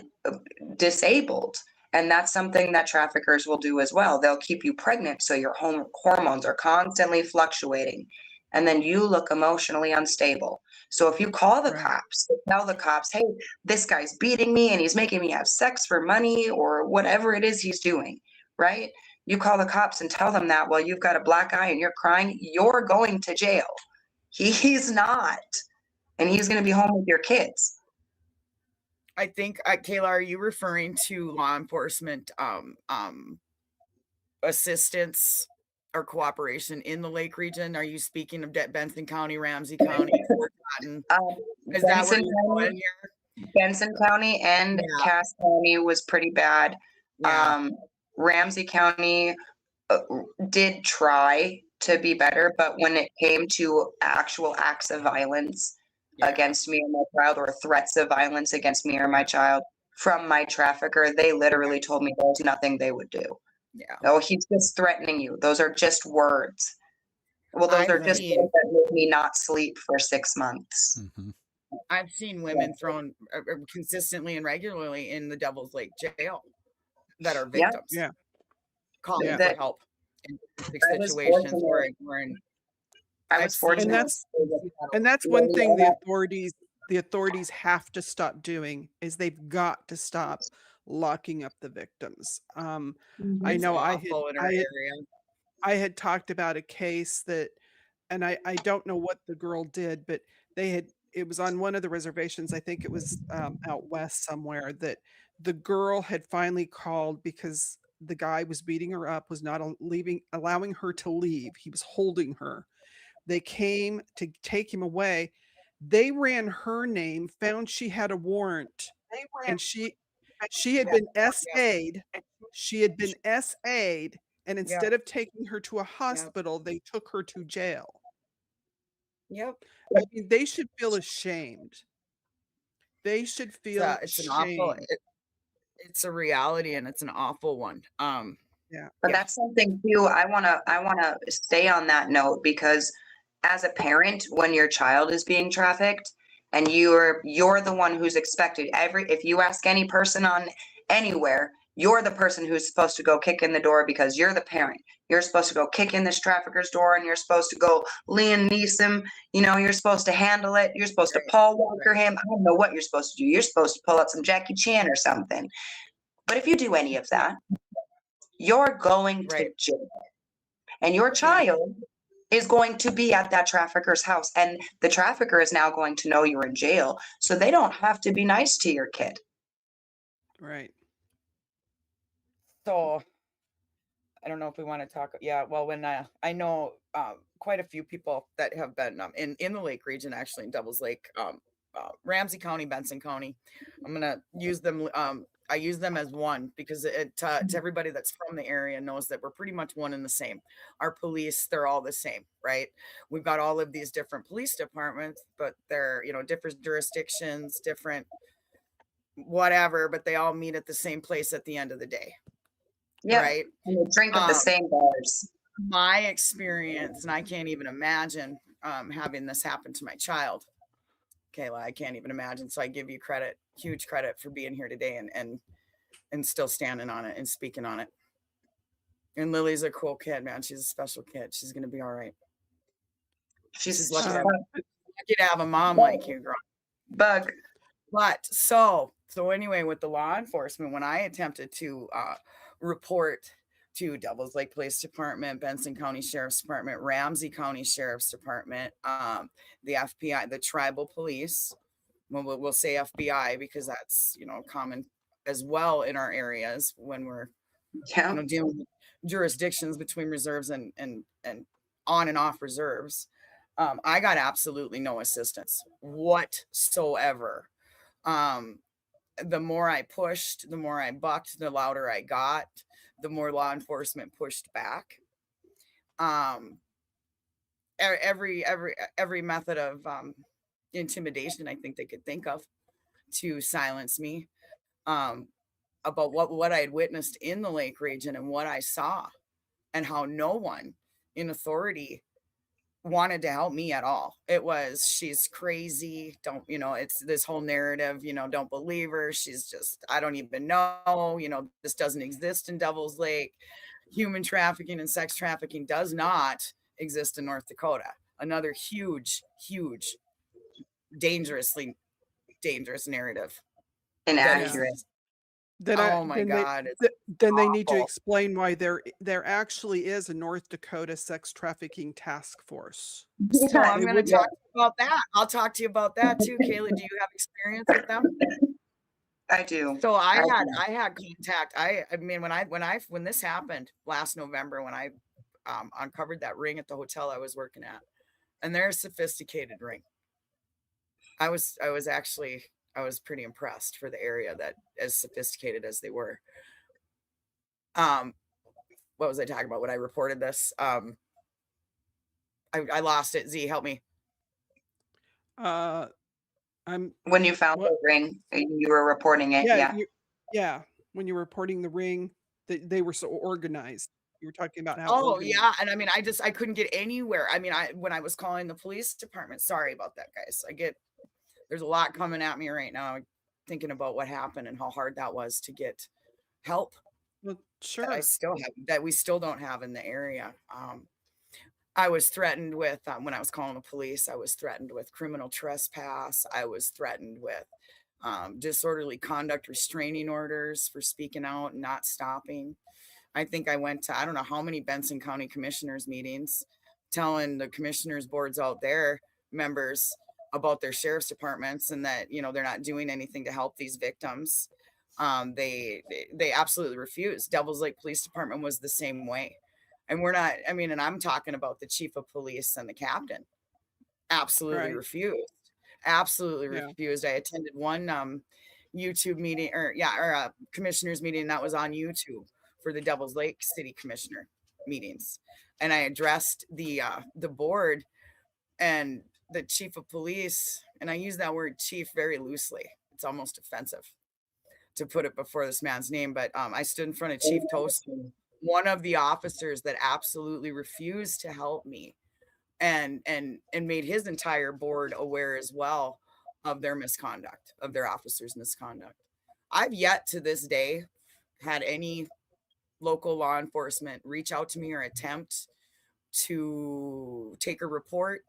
S5: disabled. And that's something that traffickers will do as well. They'll keep you pregnant so your hormones are constantly fluctuating. And then you look emotionally unstable. So if you call the
S3: Right.
S5: cops, tell the cops, hey, this guy's beating me and he's making me have sex for money or whatever it is he's doing, right? You call the cops and tell them that while you've got a black eye and you're crying, you're going to jail. He's not. And he's going to be home with your kids.
S4: I think, Kayla, are you referring to law enforcement assistance or cooperation in the Lake region? Are you speaking of Benson County, Ramsey County, Fort Cotton? Is that where you're going here?
S5: Benson County and
S4: Yeah.
S5: Cass County was pretty bad.
S4: Yeah.
S5: Ramsey County did try to be better, but when it came to actual acts of violence against me and my child, or threats of violence against me or my child from my trafficker, they literally told me there's nothing they would do.
S4: Yeah.
S5: Oh, he's just threatening you. Those are just words. Well, those are just words that made me not sleep for 6 months.
S2: Mm-hmm.
S4: I've seen women thrown consistently and regularly in the Devil's Lake jail that are victims.
S3: Yeah.
S4: Calling for help in situations where
S5: I was fortunate.
S3: And that's one thing the authorities have to stop doing, is they've got to stop locking up the victims. I know I had talked about a case that, and I don't know what the girl did, but it was on one of the reservations. I think it was out west somewhere, that the girl had finally called because the guy was beating her up, was not allowing her to leave. He was holding her. They came to take him away. They ran her name, found she had a warrant, and she had been SA'd. She had been SA'd, and instead of taking her to a hospital, they took her to jail.
S4: Yep.
S3: I mean, they should feel ashamed. They should feel
S4: it's
S3: shame.
S4: an awful. It's a reality, and it's an awful one.
S5: But that's something too. I wanna stay on that note, because as a parent, when your child is being trafficked and you're the one who's expected, if you ask any person on anywhere, You're the person who's supposed to go kick in the door because you're the parent. You're supposed to go kick in this trafficker's door, and you're supposed to go Liam Neeson. You're supposed to handle it. You're supposed to Paul Walker him. I don't know what you're supposed to do. You're supposed to pull out some Jackie Chan or something. But if you do any of that, you're going to jail. And your child is going to be at that trafficker's house. And the trafficker is now going to know you're in jail. So they don't have to be nice to your kid.
S3: Right.
S4: So I don't know if we want to talk. Yeah, well, when I know quite a few people that have been in the Lake region, actually in Devils Lake, Ramsey County, Benson County. I'm gonna use them. I use them as one because to everybody that's from the area knows that we're pretty much one and the same. Our police, they're all the same, right? We've got all of these different police departments, but they're different jurisdictions, different whatever, but they all meet at the same place at the end of the day.
S5: Yeah,
S4: right.
S5: And they drink at the same bars.
S4: My experience, and I can't even imagine having this happen to my child, Kayla. I can't even imagine. So I give you credit, huge credit, for being here today and still standing on it and speaking on it. And Lily's a cool kid, man. She's a special kid. She's gonna be all right. She's lucky to have a mom like you, girl.
S5: Bug.
S4: But so anyway, with the law enforcement, when I attempted to report to Devils Lake Police Department, Benson County Sheriff's Department, Ramsey County Sheriff's Department, the FBI, the tribal police, we'll say FBI because that's common as well in our areas when we're dealing with jurisdictions between reserves and on and off reserves. I got absolutely no assistance whatsoever. The more I pushed, the more I bucked, the louder I got, the more law enforcement pushed back. Every method of intimidation I think they could think of to silence me about what I had witnessed in the Lake region and what I saw and how no one in authority wanted to help me at all. It was, she's crazy. Don't, it's this whole narrative, don't believe her. She's just, I don't even know, this doesn't exist in Devil's Lake. Human trafficking and sex trafficking does not exist in North Dakota. Another huge, dangerously dangerous narrative.
S5: Inaccurate.
S4: Oh my God.
S3: Then they need to explain why there actually is a North Dakota sex trafficking task force.
S4: So I'm going to talk about that. I'll talk to you about that too. Kayla, do you have experience with them?
S5: I do.
S4: So I had contact. I mean, when this happened last November, when I uncovered that ring at the hotel I was working at, and they're a sophisticated ring. I was pretty impressed for the area that as sophisticated as they were. What was I talking about when I reported this? I lost it. Z, help me.
S5: When you found the ring, you were reporting it.
S3: Yeah. When you were reporting the ring, they were so organized. You were talking about how.
S4: Oh yeah, and I mean, I couldn't get anywhere. I mean, when I was calling the police department. Sorry about that, guys. There's a lot coming at me right now, thinking about what happened and how hard that was to get help.
S3: Well, sure.
S4: That we still don't have in the area. I was threatened with, when I was calling the police, I was threatened with criminal trespass. I was threatened with disorderly conduct restraining orders for speaking out and not stopping. I think I went to, I don't know how many Benson County commissioners meetings, telling the commissioners boards out there, members, about their sheriff's departments and that, they're not doing anything to help these victims. They absolutely refused. Devils Lake Police Department was the same way. And we're not, and I'm talking about the chief of police and the captain. Absolutely refused. Absolutely refused. I attended one YouTube meeting or a commissioners meeting that was on YouTube for the Devils Lake City Commissioner meetings. And I addressed the board and the chief of police, and I use that word chief very loosely. It's almost offensive to put it before this man's name, but I stood in front of Chief Toast, one of the officers that absolutely refused to help me and made his entire board aware as well of their misconduct, of their officers' misconduct. I've yet to this day had any local law enforcement reach out to me or attempt to take a report,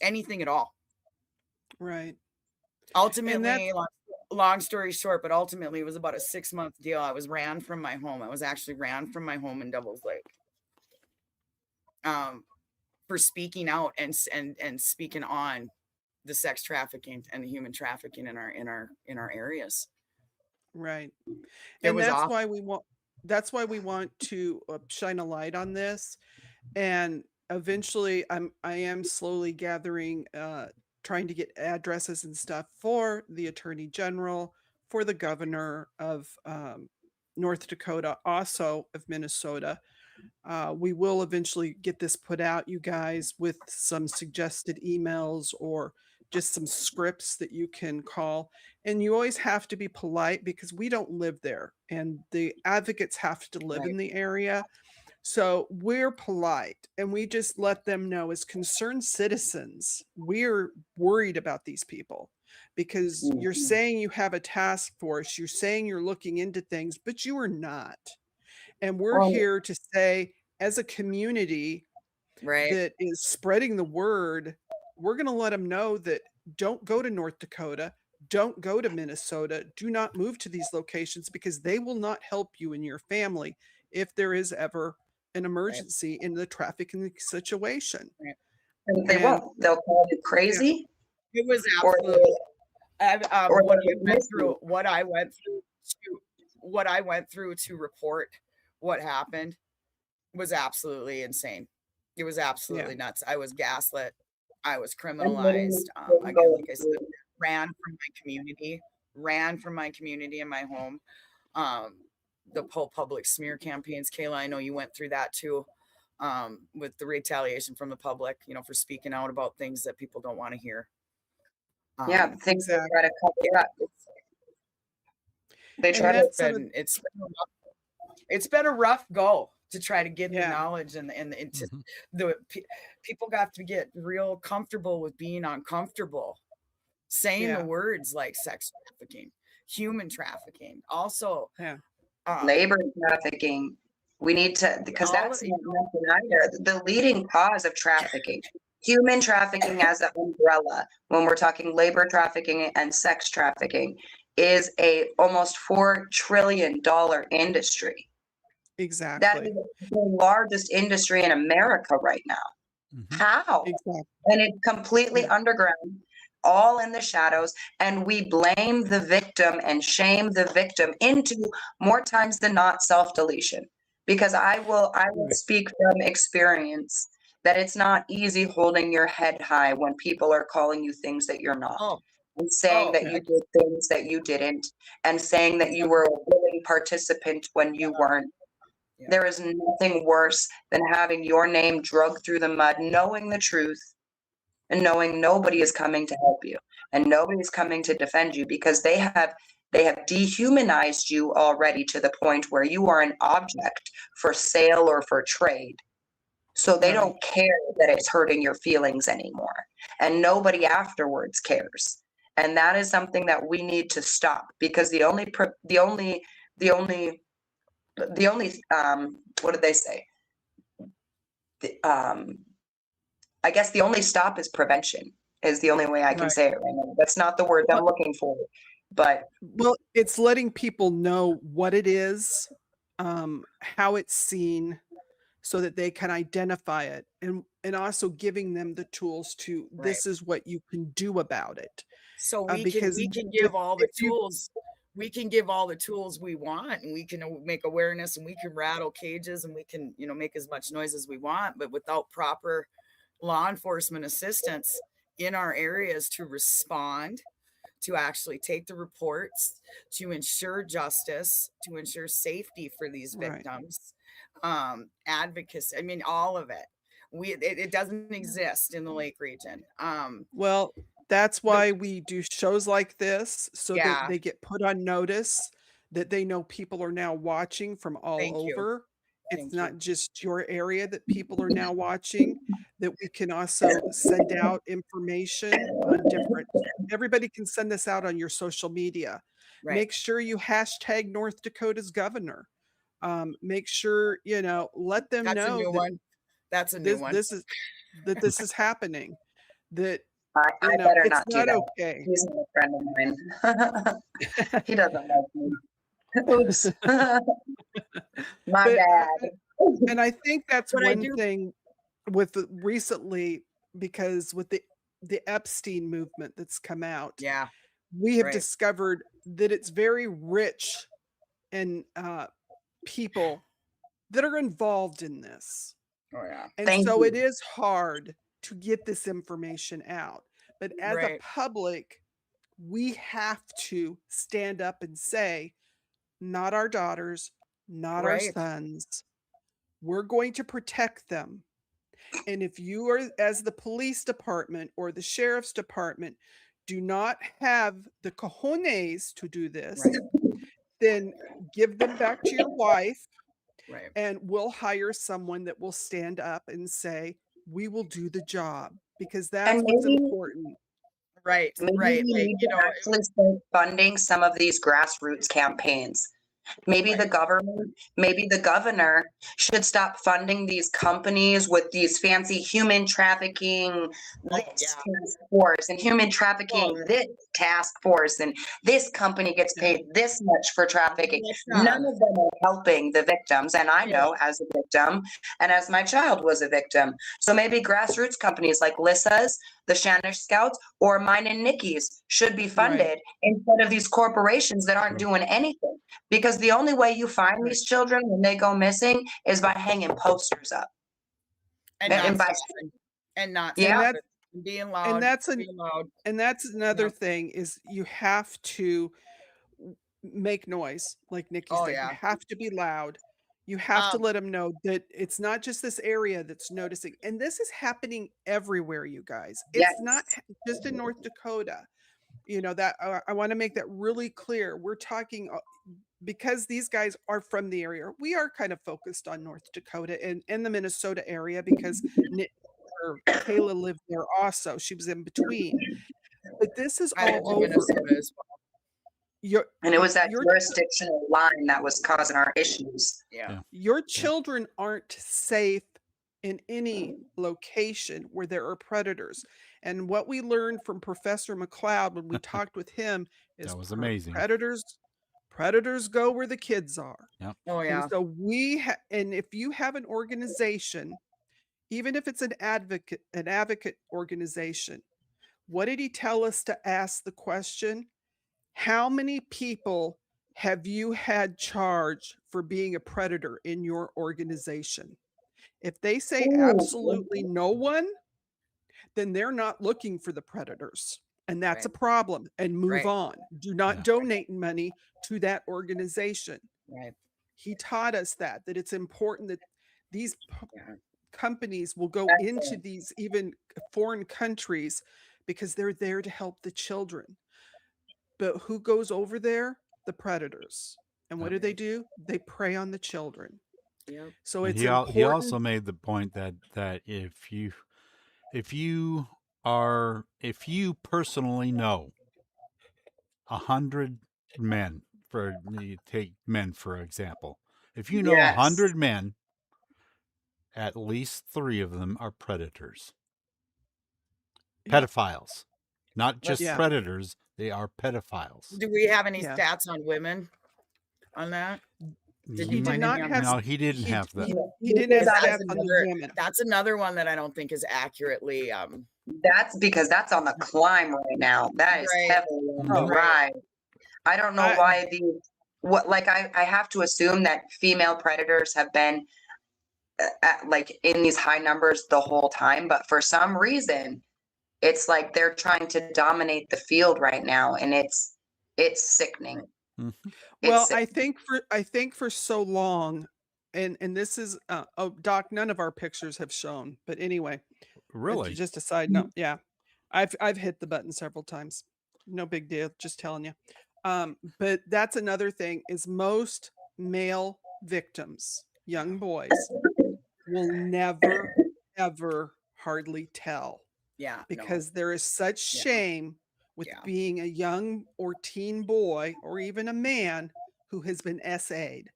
S4: anything at all.
S3: Right.
S4: Ultimately, long story short, but ultimately it was about a 6-month deal. I was ran from my home. I was actually ran from my home in Devils Lake, for speaking out and speaking on the sex trafficking and the human trafficking in our areas.
S3: Right.
S4: It
S3: And
S4: was
S3: that's
S4: awful.
S3: why we want to shine a light on this. And eventually I am slowly gathering, trying to get addresses and stuff for the attorney general, for the governor of North Dakota, also of Minnesota. We will eventually get this put out, you guys, with some suggested emails or just some scripts that you can call. And you always have to be polite because we don't live there and the advocates have to live in
S4: Right.
S3: the area. So we're polite and we just let them know, as concerned citizens, we're worried about these people because you're saying you have a task force, you're saying you're looking into things, but you are not. And we're here to say, as a community
S4: Right.
S3: that is spreading the word, we're going to let them know that don't go to North Dakota, don't go to Minnesota, do not move to these locations because they will not help you and your family if there is ever an emergency in the trafficking situation.
S4: Right.
S5: And they
S3: And
S5: won't. They'll call you
S3: yeah,
S5: crazy,
S4: It was
S5: or
S4: absolutely.
S5: or
S4: What
S5: they'll
S4: I went
S5: miss
S4: through,
S5: you.
S4: what I went through to report what happened was absolutely insane. It was
S3: yeah,
S4: absolutely nuts. I was gaslit. I was
S5: And
S4: criminalized.
S5: literally
S4: Again, like I said,
S5: through.
S4: ran from my community and my home. The whole public smear campaigns, Kayla, I know you went through that too, with the retaliation from the public, for speaking out about things that people don't want to hear.
S5: Yeah, the things they try
S3: exactly.
S5: to cover up. They try
S3: And
S5: to.
S3: that's some of,
S4: It's been a rough go to try to get the
S3: yeah,
S4: knowledge and to
S2: Mhm.
S4: the people got to get real comfortable with being uncomfortable, saying the
S3: yeah,
S4: words like sex trafficking, human trafficking, also
S3: yeah,
S5: Labor trafficking. We need to, because
S4: all
S5: that's not nothing either. The leading cause of trafficking, human trafficking as an umbrella, when we're talking labor trafficking and sex trafficking, is a almost $4 trillion industry. That
S3: exactly.
S5: is the largest industry in America right now.
S2: Mhm.
S5: How?
S3: Exactly.
S5: And it's completely
S3: Yeah,
S5: underground, all in the shadows, and we blame the victim and shame the victim into, more times than not, self-deletion. Because I will
S3: right.
S5: speak from experience that it's not easy holding your head high when people are calling you things that you're not,
S4: oh
S5: and saying that
S3: Yeah,
S5: you did things that you didn't, and saying that you were a willing participant when you weren't.
S4: yeah,
S5: There is nothing worse than having your name dragged through the mud, knowing the truth and knowing nobody is coming to help you and nobody's coming to defend you, because they have dehumanized you already to the point where you are an object for sale or for trade. So they
S3: right.
S5: don't care that it's hurting your feelings anymore, and nobody afterwards cares. And that is something that we need to stop, because the only what did they say? Um, I guess the only stop is prevention, is the only way I can
S3: Right.
S5: say it right now. That's not the word I'm looking for, but
S3: Well, it's letting people know what it is, how it's seen, so that they can identify it, and also giving them the tools to,
S4: right.
S3: this is what you can do about it.
S4: So we
S3: Because
S4: can
S3: if
S4: give all the
S3: if you
S4: tools. We can give all the tools we want, and we can make awareness, and we can rattle cages, and we can make as much noise as we want, but without proper law enforcement assistance in our areas to respond, to actually take the reports, to ensure justice, to ensure safety for these
S3: right.
S4: victims, advocacy, I mean, all of it. It doesn't exist in the Lake region.
S3: Well, that's
S4: The
S3: why we do shows like this, so that
S4: Yeah,
S3: they get put on notice, that they know people are now watching from all
S4: thank you.
S3: over, it's
S4: Thank you.
S3: not just your area that people are now watching, that we can also send out information on different, everybody can send this out on your social media.
S4: Right.
S3: Make sure you hashtag North Dakota's governor. Make sure, you know, let them
S4: That's a
S3: know
S4: new
S3: that
S4: one. That's a new one.
S3: this is happening, that,
S5: I
S3: you know,
S5: better
S3: it's
S5: not do
S3: not
S5: that.
S3: okay.
S5: He's not a friend of mine. He doesn't like me. Oops. My
S3: But
S5: bad.
S3: and I think that's
S4: But I
S3: one
S4: do
S3: thing with recently, because with the Epstein movement that's come out,
S4: Yeah.
S3: we have
S4: Right.
S3: discovered that it's very rich in people that are involved in this.
S4: Oh yeah.
S3: And
S5: Thank
S3: so it
S5: you.
S3: is hard to get this information out. But as a
S4: Right.
S3: public, we have to stand up and say, not our daughters, not our
S4: Right.
S3: sons. We're going to protect them. And if you are, as the police department or the sheriff's department, do not have the cojones to do this,
S4: Right.
S3: then give them back to your wife,
S4: Right.
S3: and we'll hire someone that will stand up and say, we will do the job, because that's
S5: And
S3: what's
S5: maybe
S3: important.
S4: Right.
S5: maybe
S4: Right.
S5: we
S4: Like,
S5: need
S4: you
S5: to
S4: know,
S5: actually start funding some of these grassroots campaigns. Maybe the
S4: right.
S5: government, maybe the governor should stop funding these companies with these fancy human trafficking
S4: Oh
S5: this
S4: yeah.
S5: task force and human trafficking
S4: Well,
S5: this task force, and this company gets paid this much for trafficking.
S4: let's
S5: None of them are helping the victims, and I
S4: yeah.
S5: know as a victim and as my child was a victim. So maybe grassroots companies like Lissa's, the Shanish Scouts, or mine and Nikki's should be
S3: Right.
S5: funded instead of these corporations that aren't
S2: True.
S5: doing anything. Because the only way you find
S3: Right.
S5: these children when they go missing is by hanging posters up.
S4: And
S5: And
S4: not
S5: by
S4: stopping. And not
S5: Yeah.
S3: And
S4: stopping.
S3: that's
S4: And being
S3: and
S4: loud.
S3: that's an
S4: Being loud.
S3: and that's another
S4: Yep.
S3: thing, is you have to make noise, like Nikki
S4: Oh
S3: said. You
S4: yeah.
S3: have to be loud. You have to
S4: Um.
S3: let them know that it's not just this area that's noticing. And this is happening everywhere, you guys. It's not
S5: yes.
S3: just in North Dakota. You know, that I want to make that really clear. We're talking because these guys are from the area. We are kind of focused on North Dakota and the Minnesota area, because Kayla lived there also. She was in between. But this is
S4: I lived
S3: all
S4: in
S3: over.
S4: Minnesota as well.
S3: Your
S5: And it was that
S3: your
S5: jurisdictional line that was causing our issues.
S4: Yeah.
S2: Yeah.
S3: your children aren't safe in any location where there are predators. And what we learned from Professor McLeod when we talked with him is
S2: That was amazing.
S3: predators go where the kids are.
S2: Yep.
S4: Oh
S3: And
S4: yeah.
S3: so and if you have an organization, even if it's an advocate organization, what did he tell us to ask the question? How many people have you had charged for being a predator in your organization? If they say
S5: Ooh.
S3: absolutely no one, then they're not looking for the predators. And that's a
S4: Right.
S3: problem. And move
S4: Right.
S3: on. Do not
S2: Yeah.
S3: donate money to that organization.
S4: Right.
S3: He taught us that it's important that these
S4: Yeah.
S3: companies will go
S5: That's
S3: into
S5: it.
S3: these even foreign countries, because they're there to help the children. But who goes over there? The predators. And what
S2: Yep.
S3: do? They prey on the children.
S4: Yep.
S3: So
S2: And
S3: it's
S2: he also
S3: important.
S2: made the point that if you personally know 100 men, for you take men for example, if you know
S5: Yes.
S2: 100 men, at least 3 of them are predators,
S3: Yeah.
S2: pedophiles, not just
S3: Yeah.
S2: predators. They are pedophiles.
S4: Do we have any
S3: Yeah.
S4: stats on women on that? Did
S3: He
S4: you
S3: did
S4: find
S3: not
S4: any on
S3: have.
S2: No,
S4: that?
S2: he didn't
S3: He
S2: have that.
S3: he didn't have
S5: That
S3: stats
S5: is
S3: on the women.
S4: That's another one that I don't think is accurately
S5: That's because that's on the climb right now. That is
S4: Right.
S5: heavily on the
S3: Oh.
S5: rise. I don't know
S3: I-
S5: why I have to assume that female predators have been like in these high numbers the whole time, but for some reason it's like they're trying to dominate the field right now, and it's sickening.
S2: Mhm.
S3: Well,
S5: It's
S3: I think for so long, and this is Doc, none of our pictures have shown, but anyway,
S2: Really?
S3: just a side note. Yeah, I've hit the button several times. No big deal. Just telling you. But that's another thing, is most male victims, young boys will never, ever hardly tell,
S4: Yeah, no.
S3: because there is such
S4: Yeah.
S3: shame with
S4: Yeah.
S3: being a young or teen boy or even a man who has been SA'd.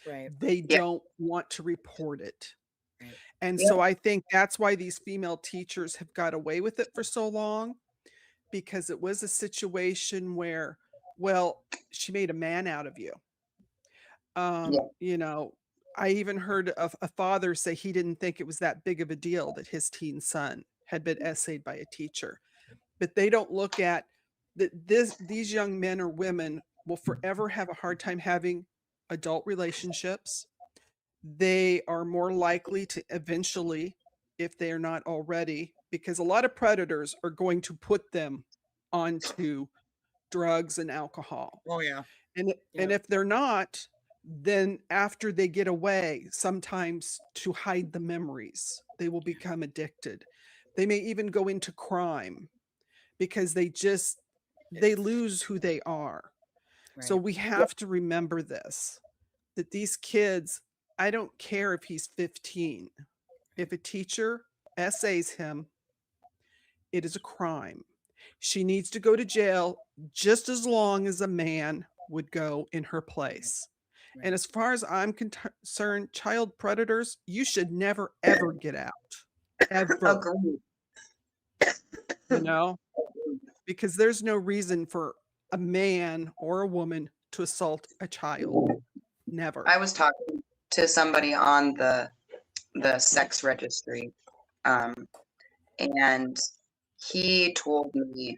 S4: Right.
S3: They don't want to report it.
S4: Right.
S3: And
S5: Yeah.
S3: so I think that's why these female teachers have got away with it for so long, because it was a situation where, well, she made a man out of you.
S5: Yeah.
S3: You know, I even heard of a father say he didn't think it was that big of a deal that his teen son had been essayed by a teacher. But they don't look at that these young men or women will forever have a hard time having adult relationships. They are more likely to eventually, if they are not already, because a lot of predators are going to put them onto drugs and alcohol.
S4: Oh yeah.
S3: And
S4: Yeah.
S3: if they're not, then after they get away, sometimes to hide the memories, they will become addicted. They may even go into crime because they lose who they are. So
S4: Right.
S3: we have to remember this, that these kids, I don't care if he's 15. If a teacher essays him, it is a crime. She needs to go to jail just as long as a man would go in her place.
S4: Right.
S3: And as far as I'm concerned, child predators, you should never, ever get out. Ever.
S5: Agreed.
S3: You know? Because there's no reason for a man or a woman to assault a child. Never.
S5: I was talking to somebody on the sex registry, and he told me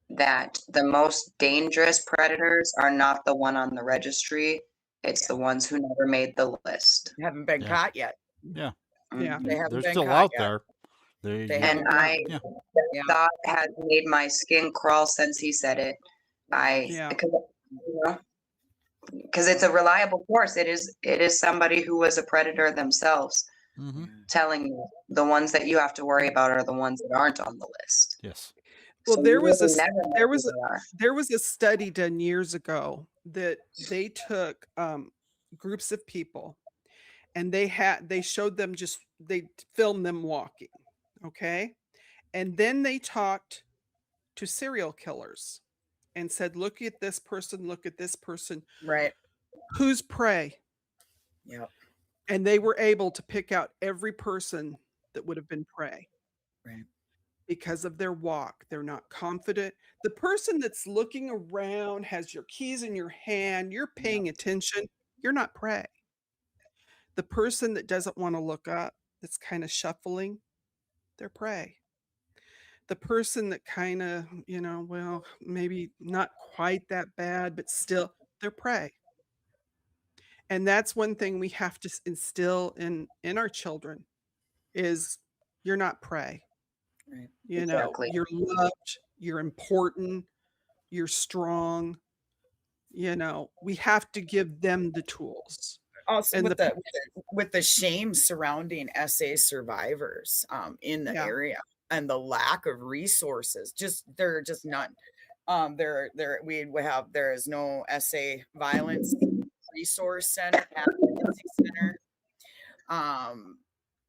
S5: that the most dangerous predators are not the one on the registry, it's the ones who never made the list.
S4: Haven't been
S2: Yeah.
S4: caught yet.
S3: Yeah.
S5: Mhm.
S4: They haven't
S2: They're
S4: been
S2: still
S4: caught
S2: out
S4: yet.
S2: there. They,
S4: They
S2: yeah.
S4: haven't
S5: And I
S2: Yeah.
S4: Yeah.
S5: thought has made my skin crawl since he said it.
S3: Yeah.
S5: Because it's a reliable source. It is somebody who was a predator themselves
S2: Mhm.
S5: telling you the ones that you have to worry about are the ones that aren't on the list.
S2: Yes.
S3: Well,
S5: So
S3: there
S5: you
S3: was
S5: really
S3: a
S5: never know
S3: there
S5: who
S3: was
S5: they are.
S3: there was a study done years ago that they took groups of people, and they showed them they filmed them walking, okay? And then they talked to serial killers and said, look at this person, look at this person.
S4: Right.
S3: Who's prey?
S4: Yep.
S3: And they were able to pick out every person that would have been prey.
S4: Right.
S3: Because of their walk. They're not confident. The person that's looking around, has your keys in your hand, you're paying attention, you're not prey. The person that doesn't want to look up, that's kind of shuffling, they're prey. The person that kind of, well, maybe not quite that bad, but still, they're prey. And that's one thing we have to instill in our children is you're not prey.
S4: Right.
S5: Exactly.
S3: You're loved, you're important, you're strong. We have to give them the tools.
S4: Also
S3: And
S4: with the shame surrounding SA survivors in the
S3: Yeah.
S4: area and the lack of resources, there are just none. There is no SA violence resource center, advocacy center,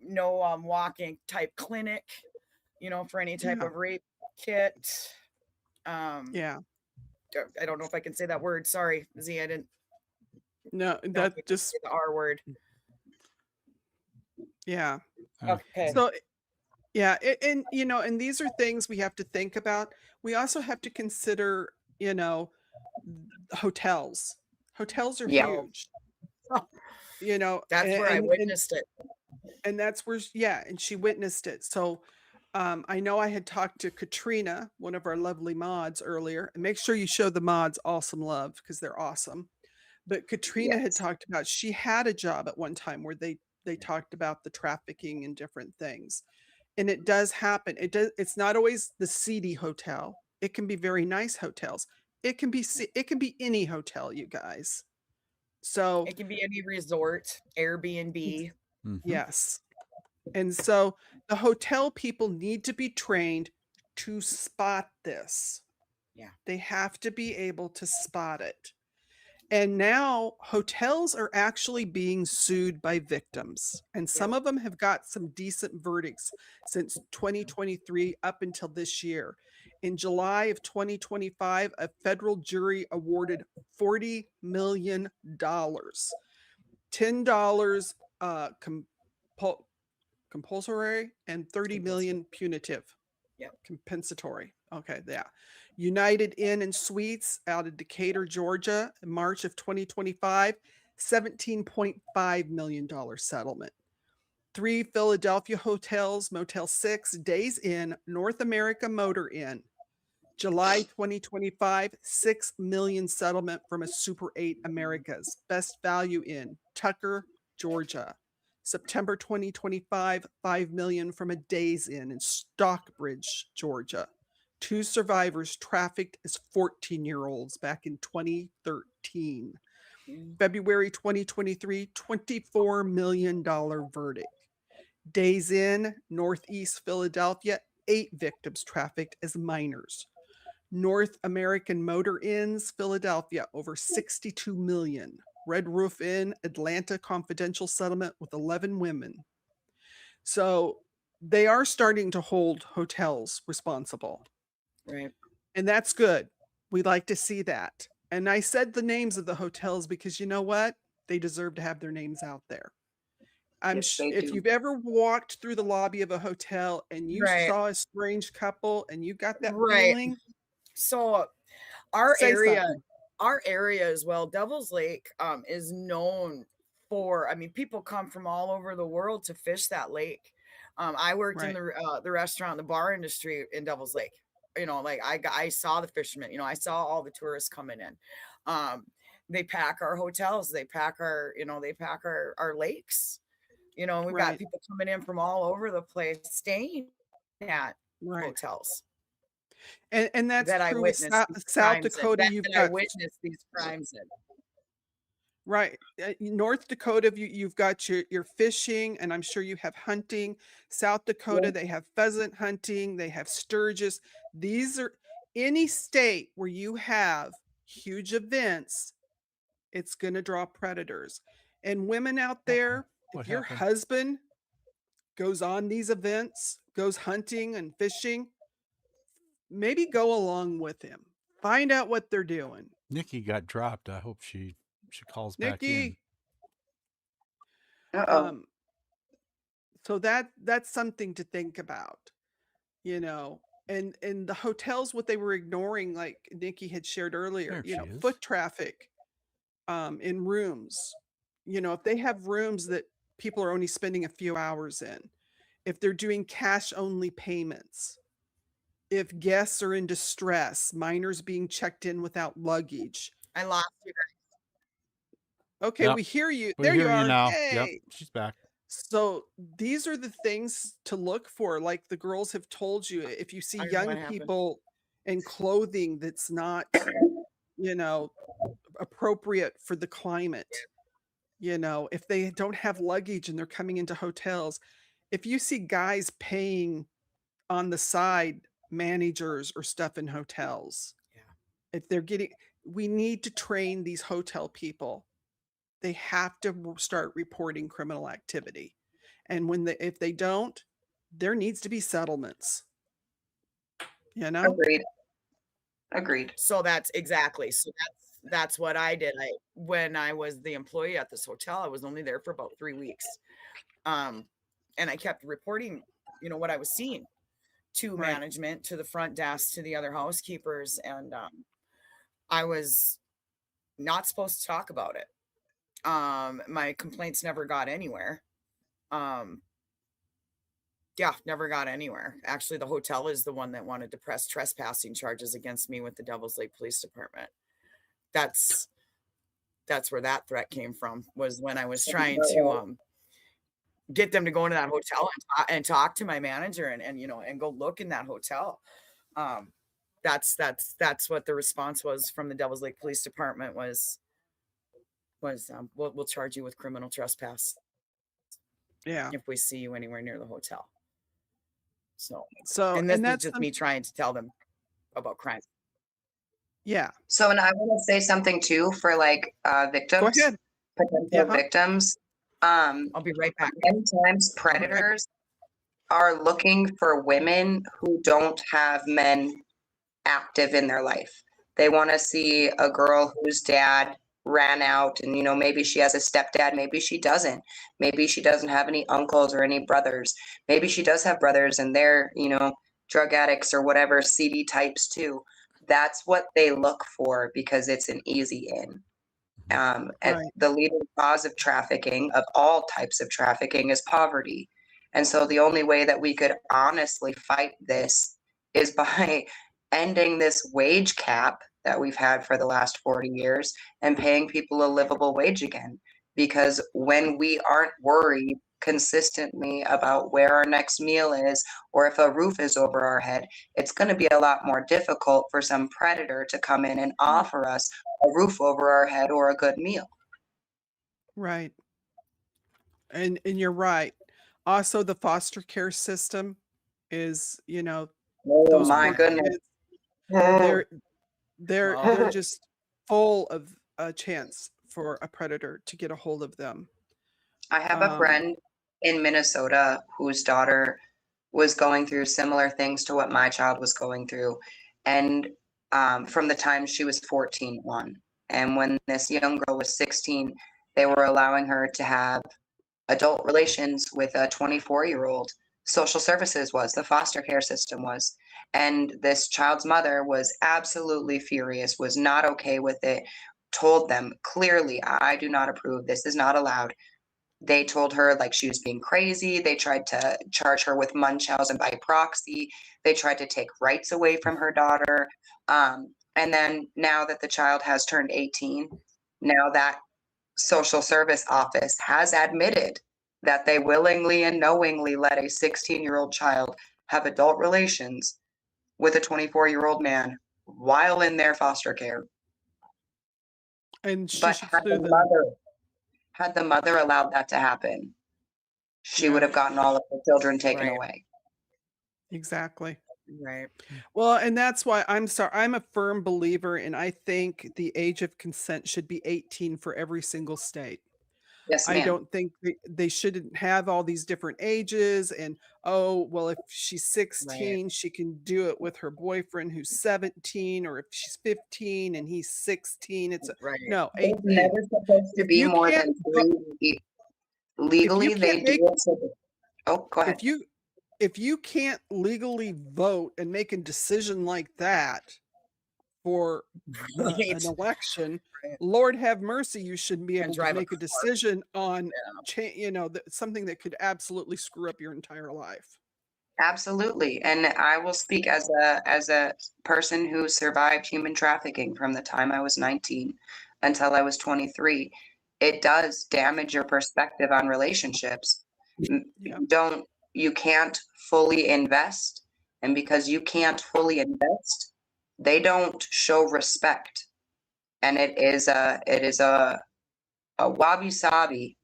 S4: no walking type clinic, for any type
S3: Yeah.
S4: of rape kit.
S3: Yeah.
S4: I don't know if I can say that word. Sorry, Z, I didn't
S3: No,
S4: know if
S3: that
S4: we can
S3: just
S4: say the R word.
S3: yeah.
S4: Okay.
S3: So yeah, and these are things we have to think about. We also have to consider, hotels. Hotels are
S5: Yeah.
S3: huge.
S4: That's where I
S3: and
S4: witnessed it.
S3: and that's where and she witnessed it. So I know I had talked to Katrina, one of our lovely mods, earlier, and make sure you show the mods awesome love because they're awesome. But Katrina had
S5: Yes.
S3: talked about she had a job at one time where they talked about the trafficking and different things. And it does happen. It's not always the seedy hotel. It can be very nice hotels. It can be any hotel, you guys. So
S4: It can be any resort, Airbnb.
S2: Mhm.
S3: yes. And so the hotel people need to be trained to spot this.
S4: Yeah.
S3: They have to be able to spot it. And now hotels are actually being sued by victims. And some of them have got some decent verdicts since 2023 up until this year. In July of 2025, a federal jury awarded $40 million, $10 compulsory, and 30 million punitive.
S4: Yep.
S3: Compensatory. Okay, yeah. United Inn and Suites out of Decatur, Georgia, in March of 2025, $17.5 million settlement. 3 Philadelphia hotels, Motel 6, Days Inn, North America Motor Inn, July 2025, $6 million settlement from a Super 8 Americas, Best Value Inn, Tucker, Georgia. September 2025, $5 million from a Days Inn in Stockbridge, Georgia. 2 survivors trafficked as 14-year-olds back in 2013. February 2023, $24 million verdict. Days Inn, Northeast Philadelphia, 8 victims trafficked as minors. North American Motor Inns, Philadelphia, over 62 million. Red Roof Inn, Atlanta, confidential settlement with 11 women. So they are starting to hold hotels responsible.
S4: Right.
S3: And that's good. We like to see that. And I said the names of the hotels because you know what? They deserve to have their names out there.
S5: Yes, they
S3: If
S5: do.
S3: you've ever walked through the lobby of a hotel and you
S4: Right.
S3: saw a strange couple and you got that
S4: Right.
S3: feeling,
S4: So our
S3: say
S4: area,
S3: something.
S4: our area as well, Devil's Lake, is known for, I mean, people come from all over the world to fish that lake. I worked in
S3: Right.
S4: the restaurant, the bar industry in Devil's Lake. You know, like I saw the fishermen, you know, I saw all the tourists coming in. They pack our hotels, they pack our, you know, they pack our lakes. You know, we've got
S3: Right.
S4: people coming in from all over the place staying at
S3: Right.
S4: hotels
S3: And that's
S4: that I
S3: true with
S4: witnessed these
S3: South
S4: crimes in,
S3: Dakota.
S4: that
S3: You've
S4: I
S3: got
S4: witnessed these crimes in.
S3: right. North Dakota, you've got your fishing, and I'm sure you have hunting. South Dakota,
S5: Yeah.
S3: they have pheasant hunting, they have sturgis. These are any state where you have huge events, it's going to draw predators. And women out there,
S2: What
S3: if your
S2: happened?
S3: husband goes on these events, goes hunting and fishing, maybe go along with him. Find out what they're doing.
S2: Nikki got dropped. I hope she calls back in.
S3: Nikki,
S5: Uh-oh.
S3: so that's something to think about, you know. And the hotels, what they were ignoring, like Nikki had shared earlier,
S2: There
S3: you
S2: she
S3: know,
S2: is.
S3: foot traffic in rooms. You know, if they have rooms that people are only spending a few hours in, if they're doing cash only payments, if guests are in distress, minors being checked in without luggage.
S4: I lost you guys.
S3: Okay,
S2: Yep.
S3: we hear you.
S2: We
S3: There you
S2: hear you
S3: are.
S2: now. Yep,
S3: Yay.
S2: she's back.
S3: So these are the things to look for. Like the girls have told you, if you see
S4: I don't know
S3: young
S4: what happened.
S3: people in clothing that's not, you know, appropriate for the climate, you know, if they don't have luggage and they're coming into hotels, if you see guys paying on the side managers or stuff in hotels,
S4: Yeah.
S3: if they're getting, we need to train these hotel people. They have to start reporting criminal activity. And if they don't, there needs to be settlements. You know?
S5: Agreed.
S4: So that's exactly. So that's what I did. When I was the employee at this hotel, I was only there for about 3 weeks. And I kept reporting, you know, what I was seeing to
S3: Right.
S4: management, to the front desk, to the other housekeepers, and I was not supposed to talk about it. My complaints never got anywhere. Yeah, never got anywhere. Actually, the hotel is the one that wanted to press trespassing charges against me with the Devil's Lake Police Department. That's where that threat came from, was when I was trying to get them to go into that hotel and talk to my manager and you know, and go look in that hotel. That's what the response was from the Devil's Lake Police Department was we'll charge you with criminal trespass
S3: Yeah.
S4: if we see you anywhere near the hotel. So,
S3: So,
S4: and this
S3: and
S4: was
S3: that's
S4: just me trying to tell them about crime.
S3: Yeah.
S5: So, and I want to say something too for like
S3: Go
S5: victims,
S3: ahead.
S5: potential
S3: Uh-huh.
S5: victims.
S4: I'll be right back.
S5: Sometimes predators are looking for women who don't have men active in their life. They want to see a girl whose dad ran out and, you know, maybe she has a stepdad, maybe she doesn't. Maybe she doesn't have any uncles or any brothers. Maybe she does have brothers and they're, you know, drug addicts or whatever, CD types too. That's what they look for because it's an easy in. And
S3: Right.
S5: the leading cause of trafficking, of all types of trafficking, is poverty. And so the only way that we could honestly fight this is by ending this wage cap that we've had for the last 40 years and paying people a livable wage again. Because when we aren't worried consistently about where our next meal is or if a roof is over our head, it's going to be a lot more difficult for some predator to come in and offer us a roof over our head or a good meal.
S3: Right. And you're right. Also, the foster care system is, you know,
S5: Oh
S3: those
S5: my
S3: poor
S5: goodness.
S3: kids, they're
S4: Oh.
S3: just full of a chance for a predator to get a hold of them.
S5: I have a friend in Minnesota whose daughter was going through similar things to what my child was going through. And from the time she was 14 on. And when this young girl was 16, they were allowing her to have adult relations with a 24-year-old. Social services was, the foster care system was. And this child's mother was absolutely furious, was not okay with it, told them clearly, I do not approve. This is not allowed. They told her like she was being crazy. They tried to charge her with Munchausen by proxy. They tried to take rights away from her daughter. And then now that the child has turned 18, now that social service office has admitted that they willingly and knowingly let a 16-year-old child have adult relations with a 24-year-old man while in their foster care.
S3: And she
S5: But
S3: should
S5: had
S3: sue
S5: the
S3: them.
S5: mother allowed that to happen, she would
S3: Yeah.
S5: have gotten all of her children taken
S4: Right.
S5: away.
S3: Exactly.
S4: Right.
S3: Well, and that's why I'm a firm believer, and I think the age of consent should be 18 for every single state.
S5: Yes,
S3: I
S5: ma'am.
S3: don't think they shouldn't have all these different ages and, oh, well, if she's 16, she can do it with her boyfriend who's 17, or if she's 15 and he's 16, it's
S4: Right.
S3: no,
S5: It's
S3: 18.
S5: never supposed to
S3: If
S5: be
S3: you
S5: more
S3: can't
S5: than
S3: vo-
S5: 3. Legally, they
S3: can't
S5: do
S3: make
S5: it so that, oh, go ahead.
S3: if you can't legally vote and make a decision like that for
S4: Right.
S3: an election,
S4: Right.
S3: Lord have mercy, you shouldn't be
S4: And
S3: able to
S4: drive a
S3: make a
S4: car.
S3: decision on
S4: Yeah.
S3: you know, something that could absolutely screw up your entire life.
S5: Absolutely. And I will speak as a person who survived human trafficking from the time I was 19 until I was 23. It does damage your perspective on relationships.
S3: Yeah.
S5: You can't fully invest, and because you can't fully invest, they don't show respect. And it is a wabi-sabi,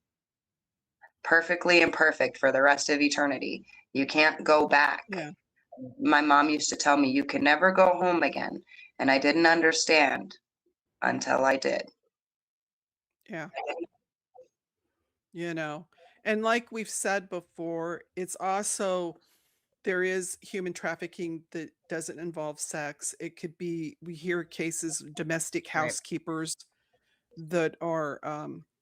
S5: perfectly imperfect for the rest of eternity. You can't go back.
S3: Yeah.
S5: My mom used to tell me, you can never go home again. And I didn't understand until I did.
S3: Yeah. You know, and like we've said before, it's also there is human trafficking that doesn't involve sex. It could be, we hear cases, domestic
S4: Right.
S3: housekeepers that are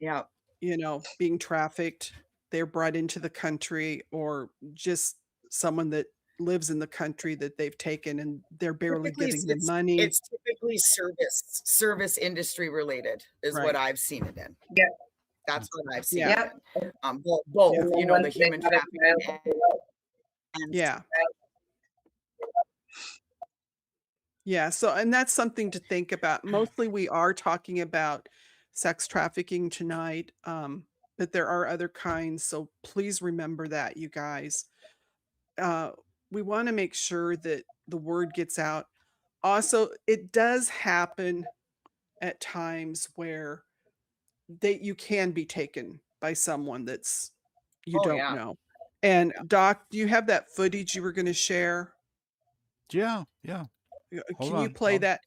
S4: Yeah.
S3: you know, being trafficked. They're brought into the country, or just someone that lives in the country that they've taken and they're barely
S4: Typically,
S3: giving them money.
S4: it's typically service industry related is what
S3: Right.
S4: I've seen it in.
S5: Yeah.
S4: That's what I've seen
S3: Yeah.
S4: it in. Both,
S3: Yeah.
S5: And then
S4: you know, the
S5: once they
S4: human
S5: have a
S4: trafficking
S5: child,
S4: and
S3: Yeah. Yeah. So, and that's something to think about. Mostly we are talking about sex trafficking tonight, but there are other kinds. So please remember that, you guys. We want to make sure that the word gets out. Also, it does happen at times where you can be taken by someone that's you
S4: Oh,
S3: don't
S4: yeah.
S3: know. And Doc, do you have that footage you were going to share?
S2: Yeah. Yeah. Hold
S3: Can you
S2: on.
S3: play that?